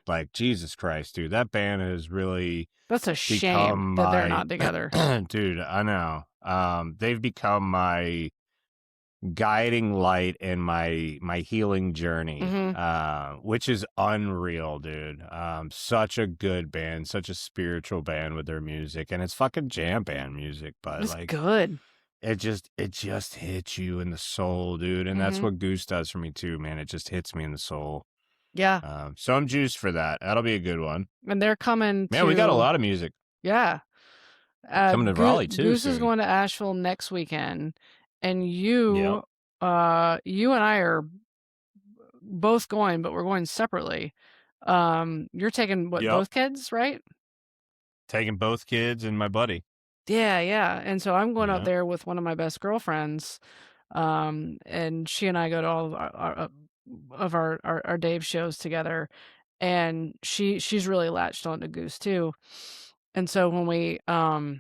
Like Jesus Christ, dude, that band has really That's a shame that they're not together. Dude, I know. They've become my guiding light in my healing journey, which is unreal, dude. Such a good band, such a spiritual band with their music, and it's fucking jam band music, but it's like good. It just hits you in the soul, dude, and that's what Goose does for me too, man. It just hits me in the soul. Yeah. So I'm juiced for that. That'll be a good one. And they're coming. Man, we got a lot of music. Yeah. Coming to Raleigh too. Goose soon. is going to Asheville next weekend, and you and I are both going, but we're going separately. You're taking both kids, right? Taking both kids and my buddy. Yeah. And so I'm going up there with one of my best girlfriends, and she and I go to all of our Dave shows together, and she's really latched on to Goose too. And so when we I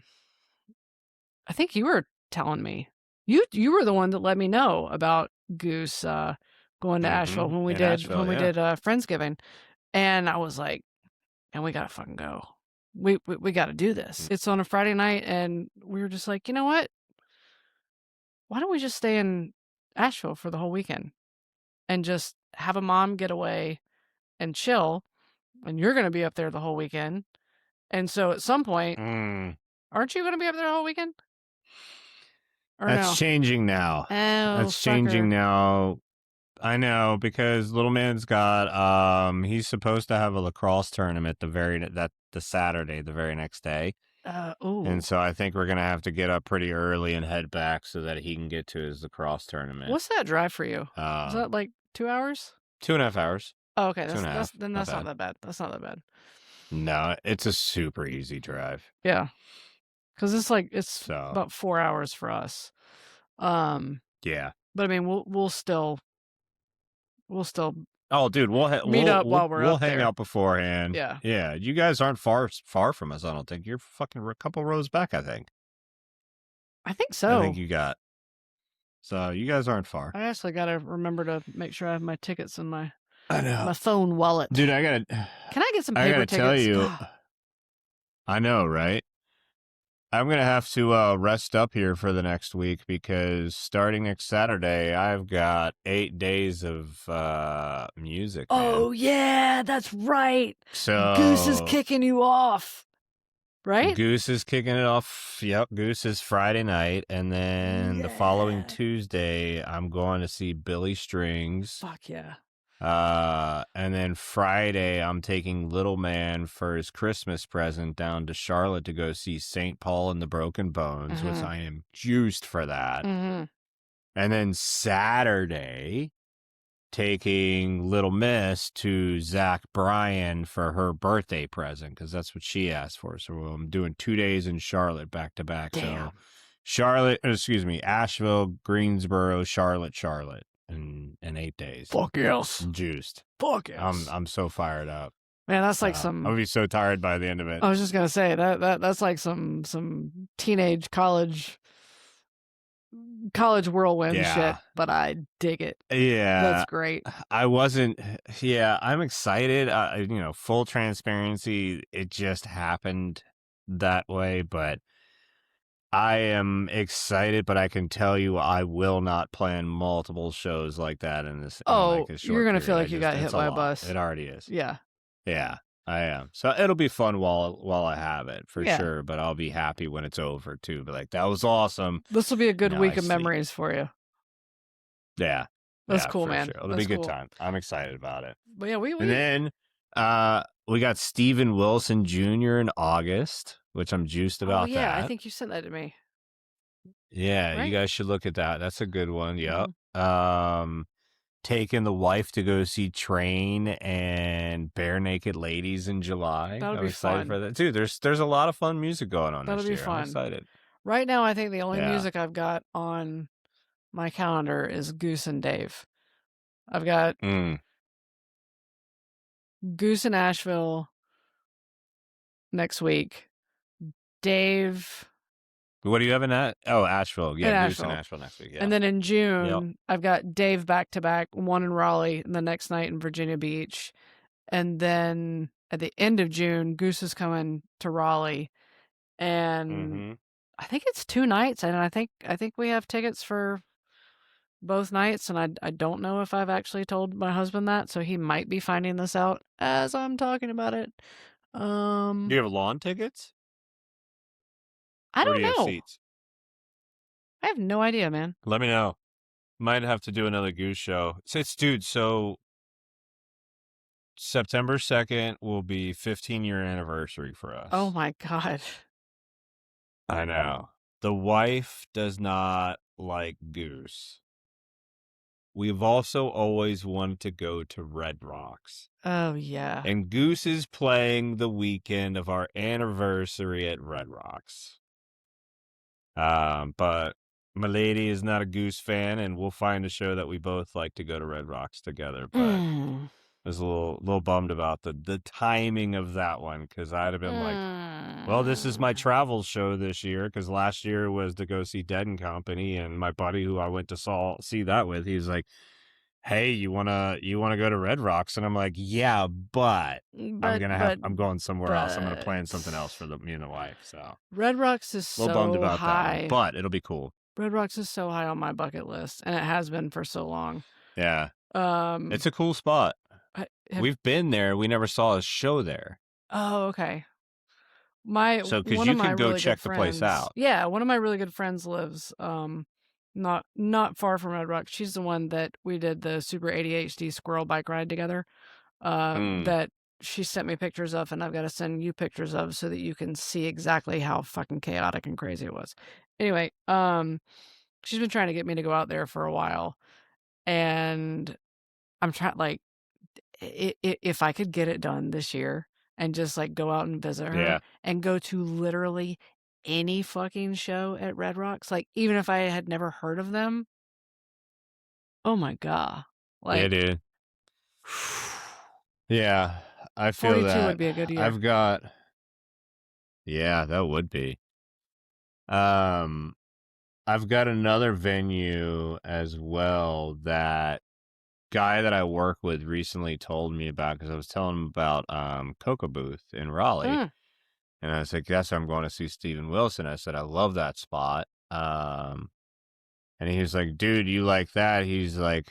think you were telling me. You were the one that let me know about Goose going to Asheville when we did Friendsgiving. And I was like, and we gotta fucking go. We gotta do this. It's on a Friday night, and we were just like, you know what? Why don't we just stay in Asheville for the whole weekend and just have a mom getaway and chill? And you're gonna be up there the whole weekend. And so at some point, aren't you gonna be up there the whole weekend? That's changing now. That's changing now. I know, because little man's got he's supposed to have a lacrosse tournament the Saturday, the very next day. And so I think we're gonna have to get up pretty early and head back so that he can get to his lacrosse tournament. What's that drive for you? Is that like 2 hours? 2.5 hours. Oh, okay. That's not that bad. That's not that bad. No, it's a super easy drive. Yeah, because it's So about 4 hours for us. Um, yeah. but I mean, we'll still Oh, dude, meet up while we're we'll up hang there. out beforehand. Yeah, Yeah, you guys aren't far from us. I don't think you're fucking a couple rows back. I think I think so. you got. So you guys aren't far. I actually gotta remember to make sure I have my tickets in my I know, phone wallet. dude. Can I get some I paper gotta tell tickets? you. God. I know, right? I'm gonna have to rest up here for the next week because starting next Saturday, I've got 8 days of music, man. Oh yeah, that's right. Goose is So kicking you off, right? Goose is kicking it off. Yep, Goose is Friday night, and then the following Yeah. Tuesday, I'm going to see Billy Strings. Fuck yeah. And then Friday, I'm taking Little Man for his Christmas present down to Charlotte to go see St. Paul and the Broken Bones, which Mhm. I am juiced for that. Mhm. And then Saturday, taking Little Miss to Zach Bryan for her birthday present because that's what she asked for. So I'm doing 2 days in Charlotte back to back. Damn. So Asheville, Greensboro, Charlotte in 8 days. Fuck yes. I'm juiced. Fuck yes. I'm so fired up. Man, that's like some. I'll be so tired by the end of it. I was just gonna say that's like some teenage college whirlwind shit, Yeah. but I dig it. Yeah. That's great. I wasn't. Yeah, I'm excited. Full transparency, it just happened that way, but I am excited. But I can tell you, I will not plan multiple shows like that in Oh, a short you're gonna period. feel like you got hit It's a by a lot. bus. It already is. Yeah. Yeah, I am. So it'll be fun while I have it for Yeah. sure. But I'll be happy when it's over too. But like that was awesome. This will be a good Now week I of sleep. memories for you. Yeah. That's Yeah, cool, for man. sure. It'll That's be a good cool. time. I'm excited about it. But yeah, And then we got Steven Wilson Jr. in August, which I'm juiced about yeah, that. I think you sent that to me. Yeah, Right? you guys should look at that. That's a good one. Yep. Mm-hmm. Taking the wife to go see Train and Bare Naked Ladies in July. That'll I'm be excited fun. for that. Dude, there's a lot of fun music going on That'll this be year. fun. I'm excited. Right now, I think the only Yeah. music I've got on my calendar is Goose and Dave. I've got Goose in Asheville next week. Dave What do you have in that? Oh, Asheville. Yeah, in Goose in Asheville. Asheville next week. Yeah. And then in June, I've got Dave back to back, one in Raleigh and the next night in Virginia Beach. And then at the end of June, Goose is coming to Raleigh. And I think it's 2 nights, and I think we have tickets for both nights, and I don't know if I've actually told my husband that, so he might be finding this out as I'm talking about it. Do you have lawn tickets? I Or do don't you have know. seats? I have no idea, man. Let me know. Might have to do another Goose show. So September 2nd will be 15-year anniversary for us. Oh my God. I know. The wife does not like Goose. We've also always wanted to go to Red Rocks. Oh yeah. And Goose is playing the weekend of our anniversary at Red Rocks. But my lady is not a Goose fan, and we'll find a show that we both like to go to Red Rocks together. But I was a little bummed about the timing of that one because I'd have been like, well, this is my travel show this year because last year was to go see Dead and Company, and my buddy who I went to see that with, he's like, hey, you wanna go to Red Rocks? And I'm like, yeah, but I'm going somewhere else. I'm gonna plan something else for me and the wife. So Red Rocks is a little bummed about high. that one, but it'll be cool. Red Rocks is so high on my bucket list, and it has been for so long. Yeah. It's a cool spot. We've been there. We never saw a show there. Oh, okay. Because you can go check the place out. Yeah, one of my really good friends lives not far from Red Rock. She's the one that we did the super ADHD squirrel bike ride together. That she sent me pictures of, and I've got to send you pictures of so that you can see exactly how fucking chaotic and crazy it was. Anyway, she's been trying to get me to go out there for a while, and I'm trying if I could get it done this year, and just, like, go out and visit her Yeah. and go to literally any fucking show at Red Rocks, like, even if I had never heard of them. Oh my god. Yeah, Like, dude. Yeah, I feel 42 would that. be a good year. I've got yeah, that would be. Um, I've got another venue as well that guy that I work with recently told me about because I was telling him about Cocoa Booth in Raleigh, Mm. and I was like, "That's where I'm going to see Steven Wilson." I said, "I love that spot." And he was like, "Dude, you like that?" He's like,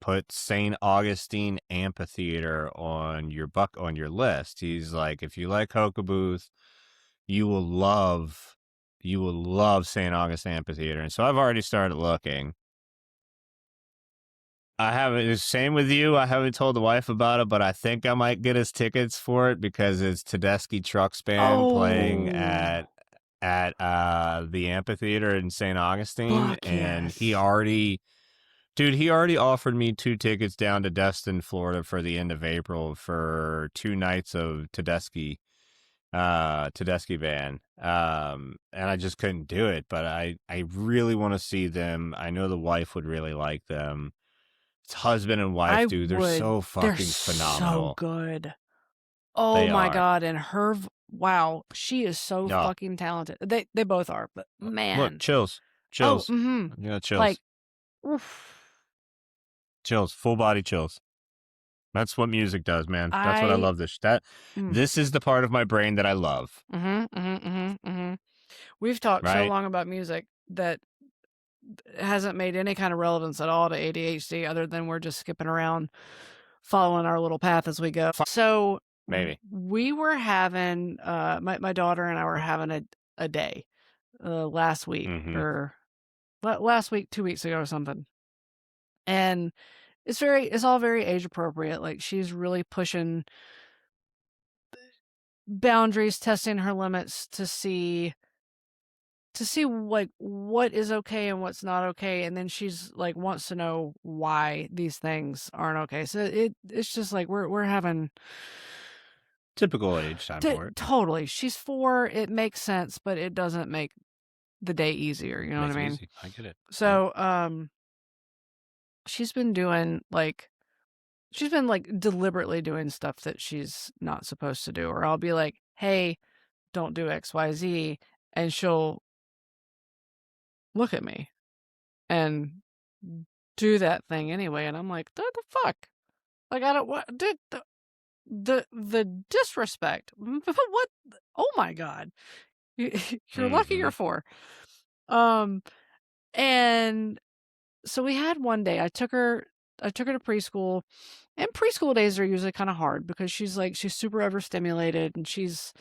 "Put St. Augustine Amphitheater on your list." He's like, "If you like Cocoa Booth, you will love St. Augustine Amphitheater." And so I've already started looking. I haven't. It's same with you. I haven't told the wife about it, but I think I might get us tickets for it because it's Tedeschi Trucks Band playing Oh, at the amphitheater in St. Augustine, fuck and yes. he already offered me 2 tickets down to Destin, Florida for the end of April for 2 nights of Tedeschi Band. And I just couldn't do it, but I really want to see them. I know the wife would really like them. It's husband and wife, I dude. They're would. so They're fucking so phenomenal. good. Oh They my are. god, and wow, she is so No. fucking talented. They both are, but Look, man. chills. Oh, Chills. Yeah, like, chills. oof. Chills. Full body chills. That's what music does, man. That's what I I love mm, this is the part of my brain that I love, We've talked so right? long about music that it hasn't made any kind of relevance at all to ADHD other than we're just skipping around following our little path as we go. So, Maybe. we were having, my daughter and I were having a day, last week Mhm. or last week, 2 weeks ago or something. And it's all very age appropriate. Like, she's really pushing boundaries, testing her limits to see, like, what is okay and what's not okay, and then she's, like, wants to know why these things aren't okay. So it's just like we're having Typical age time for it. totally. She's 4, it makes sense, but it doesn't make the day easier, you know what I Make it mean? easy. I get it. Yep. So, she's been doing, like she's been, like, deliberately doing stuff that she's not supposed to do, or I'll be like, "Hey, don't do XYZ," and she'll look at me and do that thing anyway, and I'm like, "What the fuck?" Like, I don't what did the disrespect. What? Oh my god. You're lucky you're Mhm. 4. Um, and so we had one day, I took her to preschool, and preschool days are usually kinda hard because she's super overstimulated, and she's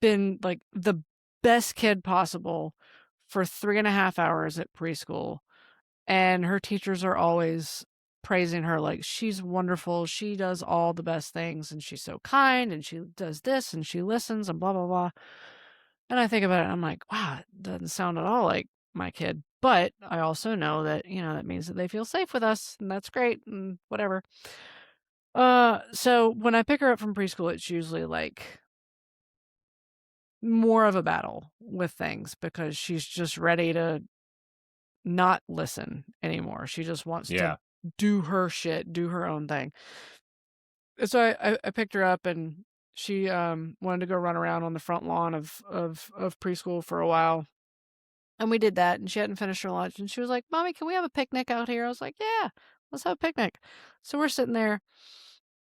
been, like, the best kid possible for 3.5 hours at preschool. And her teachers are always praising her, like, "She's wonderful, she does all the best things, and she's so kind, and she does this, and she listens, and blah, blah, blah." And I think about it, and I'm like, "Wow, it doesn't sound at all like my kid." But I also know that, that means that they feel safe with us, and that's great, and whatever. So when I pick her up from preschool, it's usually, like, more of a battle with things because she's just ready to not listen anymore. She just wants to Yeah. do her shit, do her own thing. And so I picked her up and she wanted to go run around on the front lawn of preschool for a while. And we did that and she hadn't finished her lunch and she was like, "Mommy, can we have a picnic out here?" I was like, "Yeah, let's have a picnic." So we're sitting there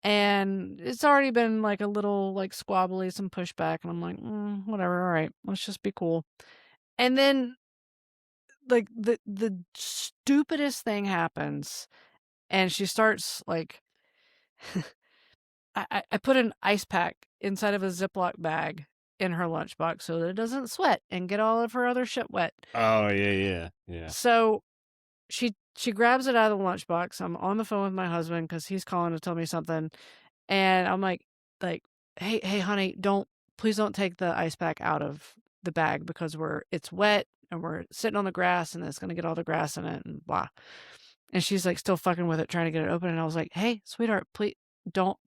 and it's already been like a little like squabbly, some pushback, and I'm like, whatever, all right, let's just be cool. And then like the stupidest thing happens and she starts like I put an ice pack inside of a Ziploc bag in her lunchbox so that it doesn't sweat and get all of her other shit wet. Oh, yeah, yeah. Yeah. So she grabs it out of the lunchbox. I'm on the phone with my husband because he's calling to tell me something, and I'm like, hey, honey, please don't take the ice pack out of the bag because it's wet and we're sitting on the grass and it's gonna get all the grass in it and blah. And she's like still fucking with it, trying to get it open. And I was like, "Hey, sweetheart, please."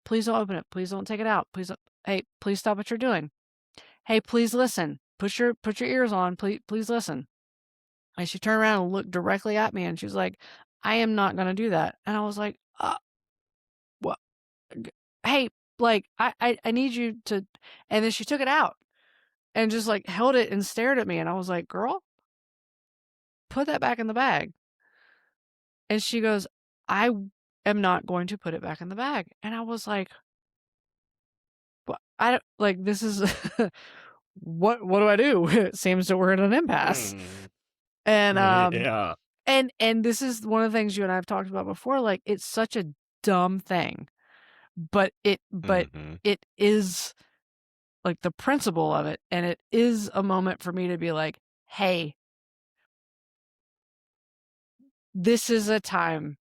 please don't open it. Please don't take it out. Please don't, hey, please stop what you're doing. Hey, please listen. Put your ears on. Please listen. And she turned around and looked directly at me and she was like, I am not going to do that. And I was like, what? Hey, like, I need you to, and then she took it out and just like held it and stared at me. And I was like, girl, put that back in the bag. And she goes, I am not going to put it back in the bag. And I was like, what? I don't, like, this is, what do I do? It seems that we're at an impasse. And, Yeah. and this is one of the things you and I have talked about before. Like, it's such a dumb thing, but it is like the principle of it. And it is a moment for me to be like, hey, this is a time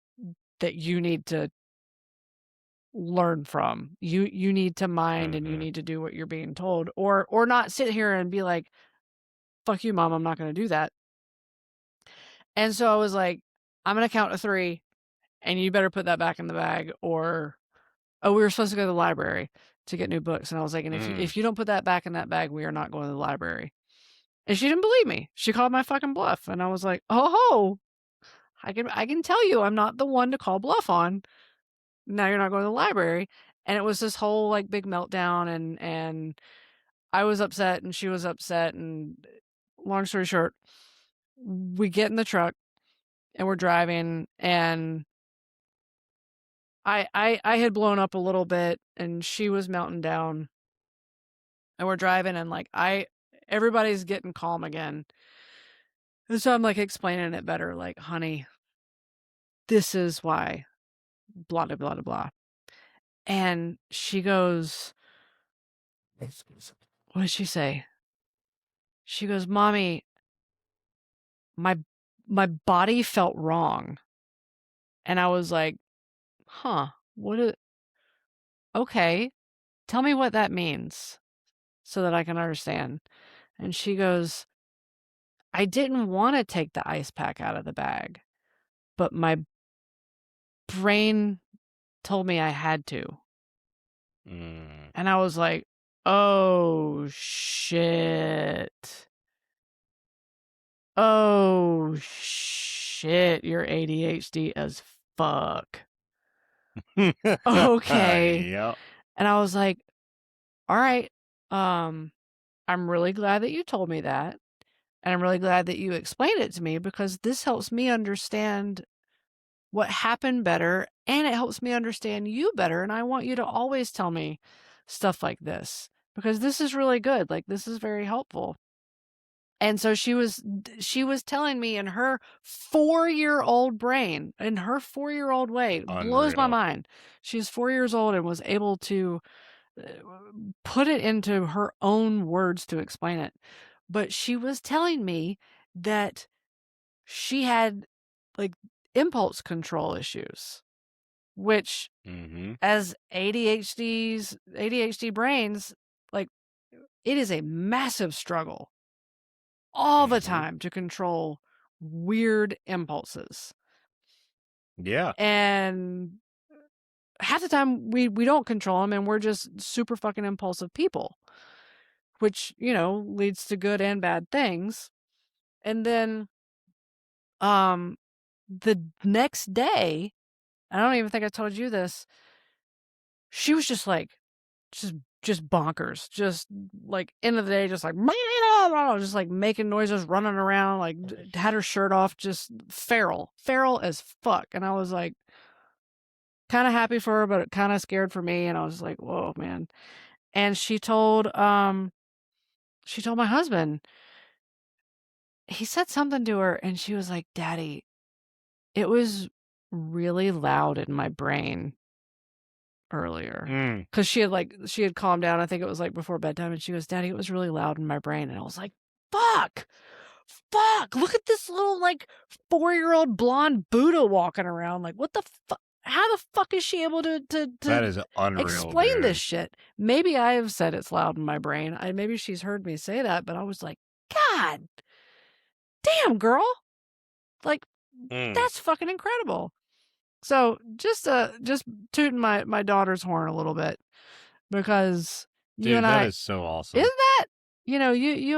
that you need to learn from. You need to mind and you need to do what you're being told, or not sit here and be like, fuck you, mom, I'm not going to do that. And so I was like, I'm going to count to 3 and you better put that back in the bag, or, oh, we were supposed to go to the library to get new books. And I was like, and if you don't put that back in that bag, we are not going to the library. And she didn't believe me. She called my fucking bluff. And I was like, oh, I can tell you I'm not the one to call bluff on. Now you're not going to the library. And it was this whole like big meltdown, and I was upset and she was upset, and long story short, we get in the truck and we're driving, and I had blown up a little bit and she was melting down, and we're driving, and like everybody's getting calm again. And so I'm like explaining it better, like, honey, this is why, blah, blah, blah, blah. And she goes, what did she say? She goes, Mommy, my body felt wrong. And I was like, huh, okay, tell me what that means so that I can understand. And she goes, I didn't want to take the ice pack out of the bag, but my brain told me I had to. And I was like, oh shit. Oh shit, you're ADHD as fuck. Okay. Yep. And I was like, all right, I'm really glad that you told me that. And I'm really glad that you explained it to me, because this helps me understand what happened better, and it helps me understand you better. And I want you to always tell me stuff like this, because this is really good. Like, this is very helpful. And so she was telling me in her 4-year-old brain, in her 4-year-old way, blows my Unreal. mind. She's 4 years old and was able to put it into her own words to explain it. But she was telling me that she had like impulse control issues, which as ADHD brains, like, it is a massive struggle all the time to control weird impulses. Yeah. And half the time we don't control them, and we're just super fucking impulsive people, which, you know, leads to good and bad things. And then the next day, I don't even think I told you this, she was just like just bonkers, just like end of the day, just like just like making noises, running around, like had her shirt off, just feral as fuck. And I was like kind of happy for her, but kind of scared for me. And I was like, whoa, man. And she told my husband, he said something to her, and she was like, Daddy, it was really loud in my brain earlier, because she had calmed down. I think it was like before bedtime, and she goes, Daddy, it was really loud in my brain. And I was like, fuck, look at this little like 4-year-old blonde Buddha walking around. Like, what the fuck? How the fuck is she able to That is unreal, explain dude. this shit? Maybe I have said it's loud in my brain. Maybe she's heard me say that, but I was like, God damn, girl, like, that's fucking incredible. So just tooting my daughter's horn a little bit because you Dude, and that I, is so awesome. isn't that, you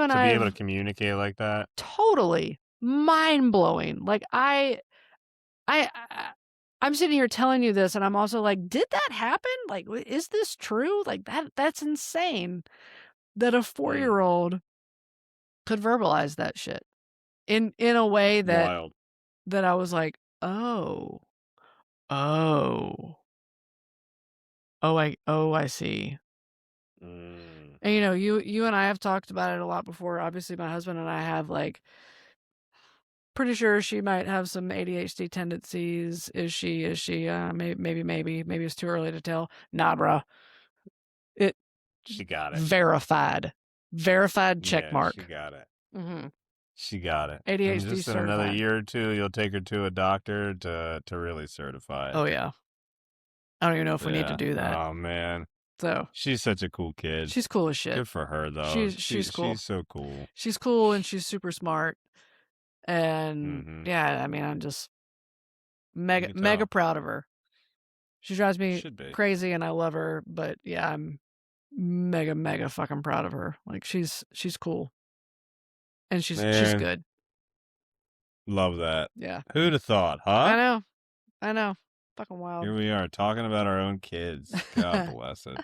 and To I be able to have communicate like that. totally mind blowing. Like I, I'm sitting here telling you this and I'm also like, did that happen? Like, is this true? Like that's insane that a 4-year-old could verbalize that shit in a way Wild. that I was like, oh, I see. Mm. And you and I have talked about it a lot before. Obviously, my husband and I have, like, pretty sure she might have some ADHD tendencies. Is she? Maybe it's too early to tell. Nah, bruh. It She got it. verified check Yeah, mark. she got it. Mm-hmm. She got it. And ADHD just in another certified. year or two, you'll take her to a doctor to really certify it. Oh yeah. I don't even know if we need to do that. Oh man, So she's such a cool kid. she's cool as shit. Good for her though. She's cool. She's so cool. She's cool and she's super smart. And Mhm. yeah, I mean, I'm just You mega can tell. proud of her. She drives me Should be. crazy and I love her, but yeah, I'm mega fucking proud of her. Like she's cool. And she's Man, good. love that. Yeah. Who'd have thought, huh? I know. Fucking wild. Here we are talking about our own kids. God bless it.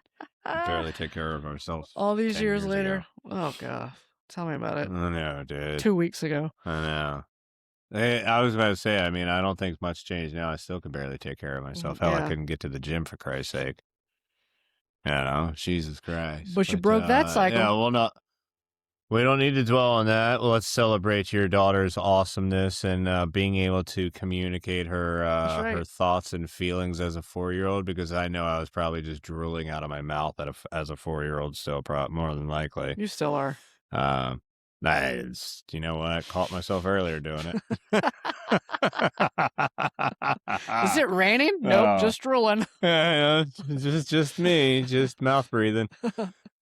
We barely take care of ourselves. All these 10 years later. ago. Oh god. Tell me about it. I know, dude. 2 weeks ago. I know. I was about to say, I mean, I don't think much changed now. I still can barely take care of myself. Hell, Yeah. I couldn't get to the gym for Christ's sake. You know, Jesus Christ. But you broke that cycle. Yeah, well, we don't need to dwell on that. Well, let's celebrate your daughter's awesomeness and being able to communicate her That's right. her thoughts and feelings as a 4-year-old, because I know I was probably just drooling out of my mouth as a 4-year-old still, more than likely. You still are. You know what? Caught myself earlier doing it. Is it raining? Nope, just drooling. Yeah, just me, just mouth breathing.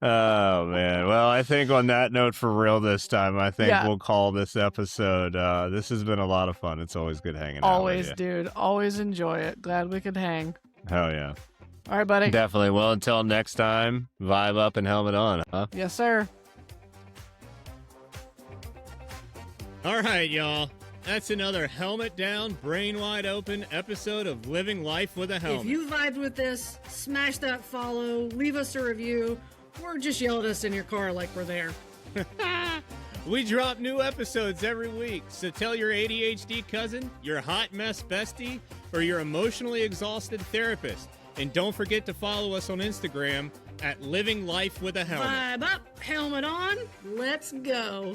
Oh man. Well, I think on that note, for real this time, I think we'll call this episode. This has been a lot of fun. It's always good hanging out with you. Dude. Always enjoy it. Glad we could hang. Hell yeah. All right, buddy. Definitely. Well, until next time, vibe up and helmet on, huh? Yes, sir. All right, y'all. That's another helmet down, brain wide open episode of Living Life with a Helmet. If you vibed with this, smash that follow, leave us a review, or just yell at us in your car like we're there. We drop new episodes every week, so tell your ADHD cousin, your hot mess bestie, or your emotionally exhausted therapist. And don't forget to follow us on Instagram at Living Life with a Helmet. Vibe up, helmet on, let's go.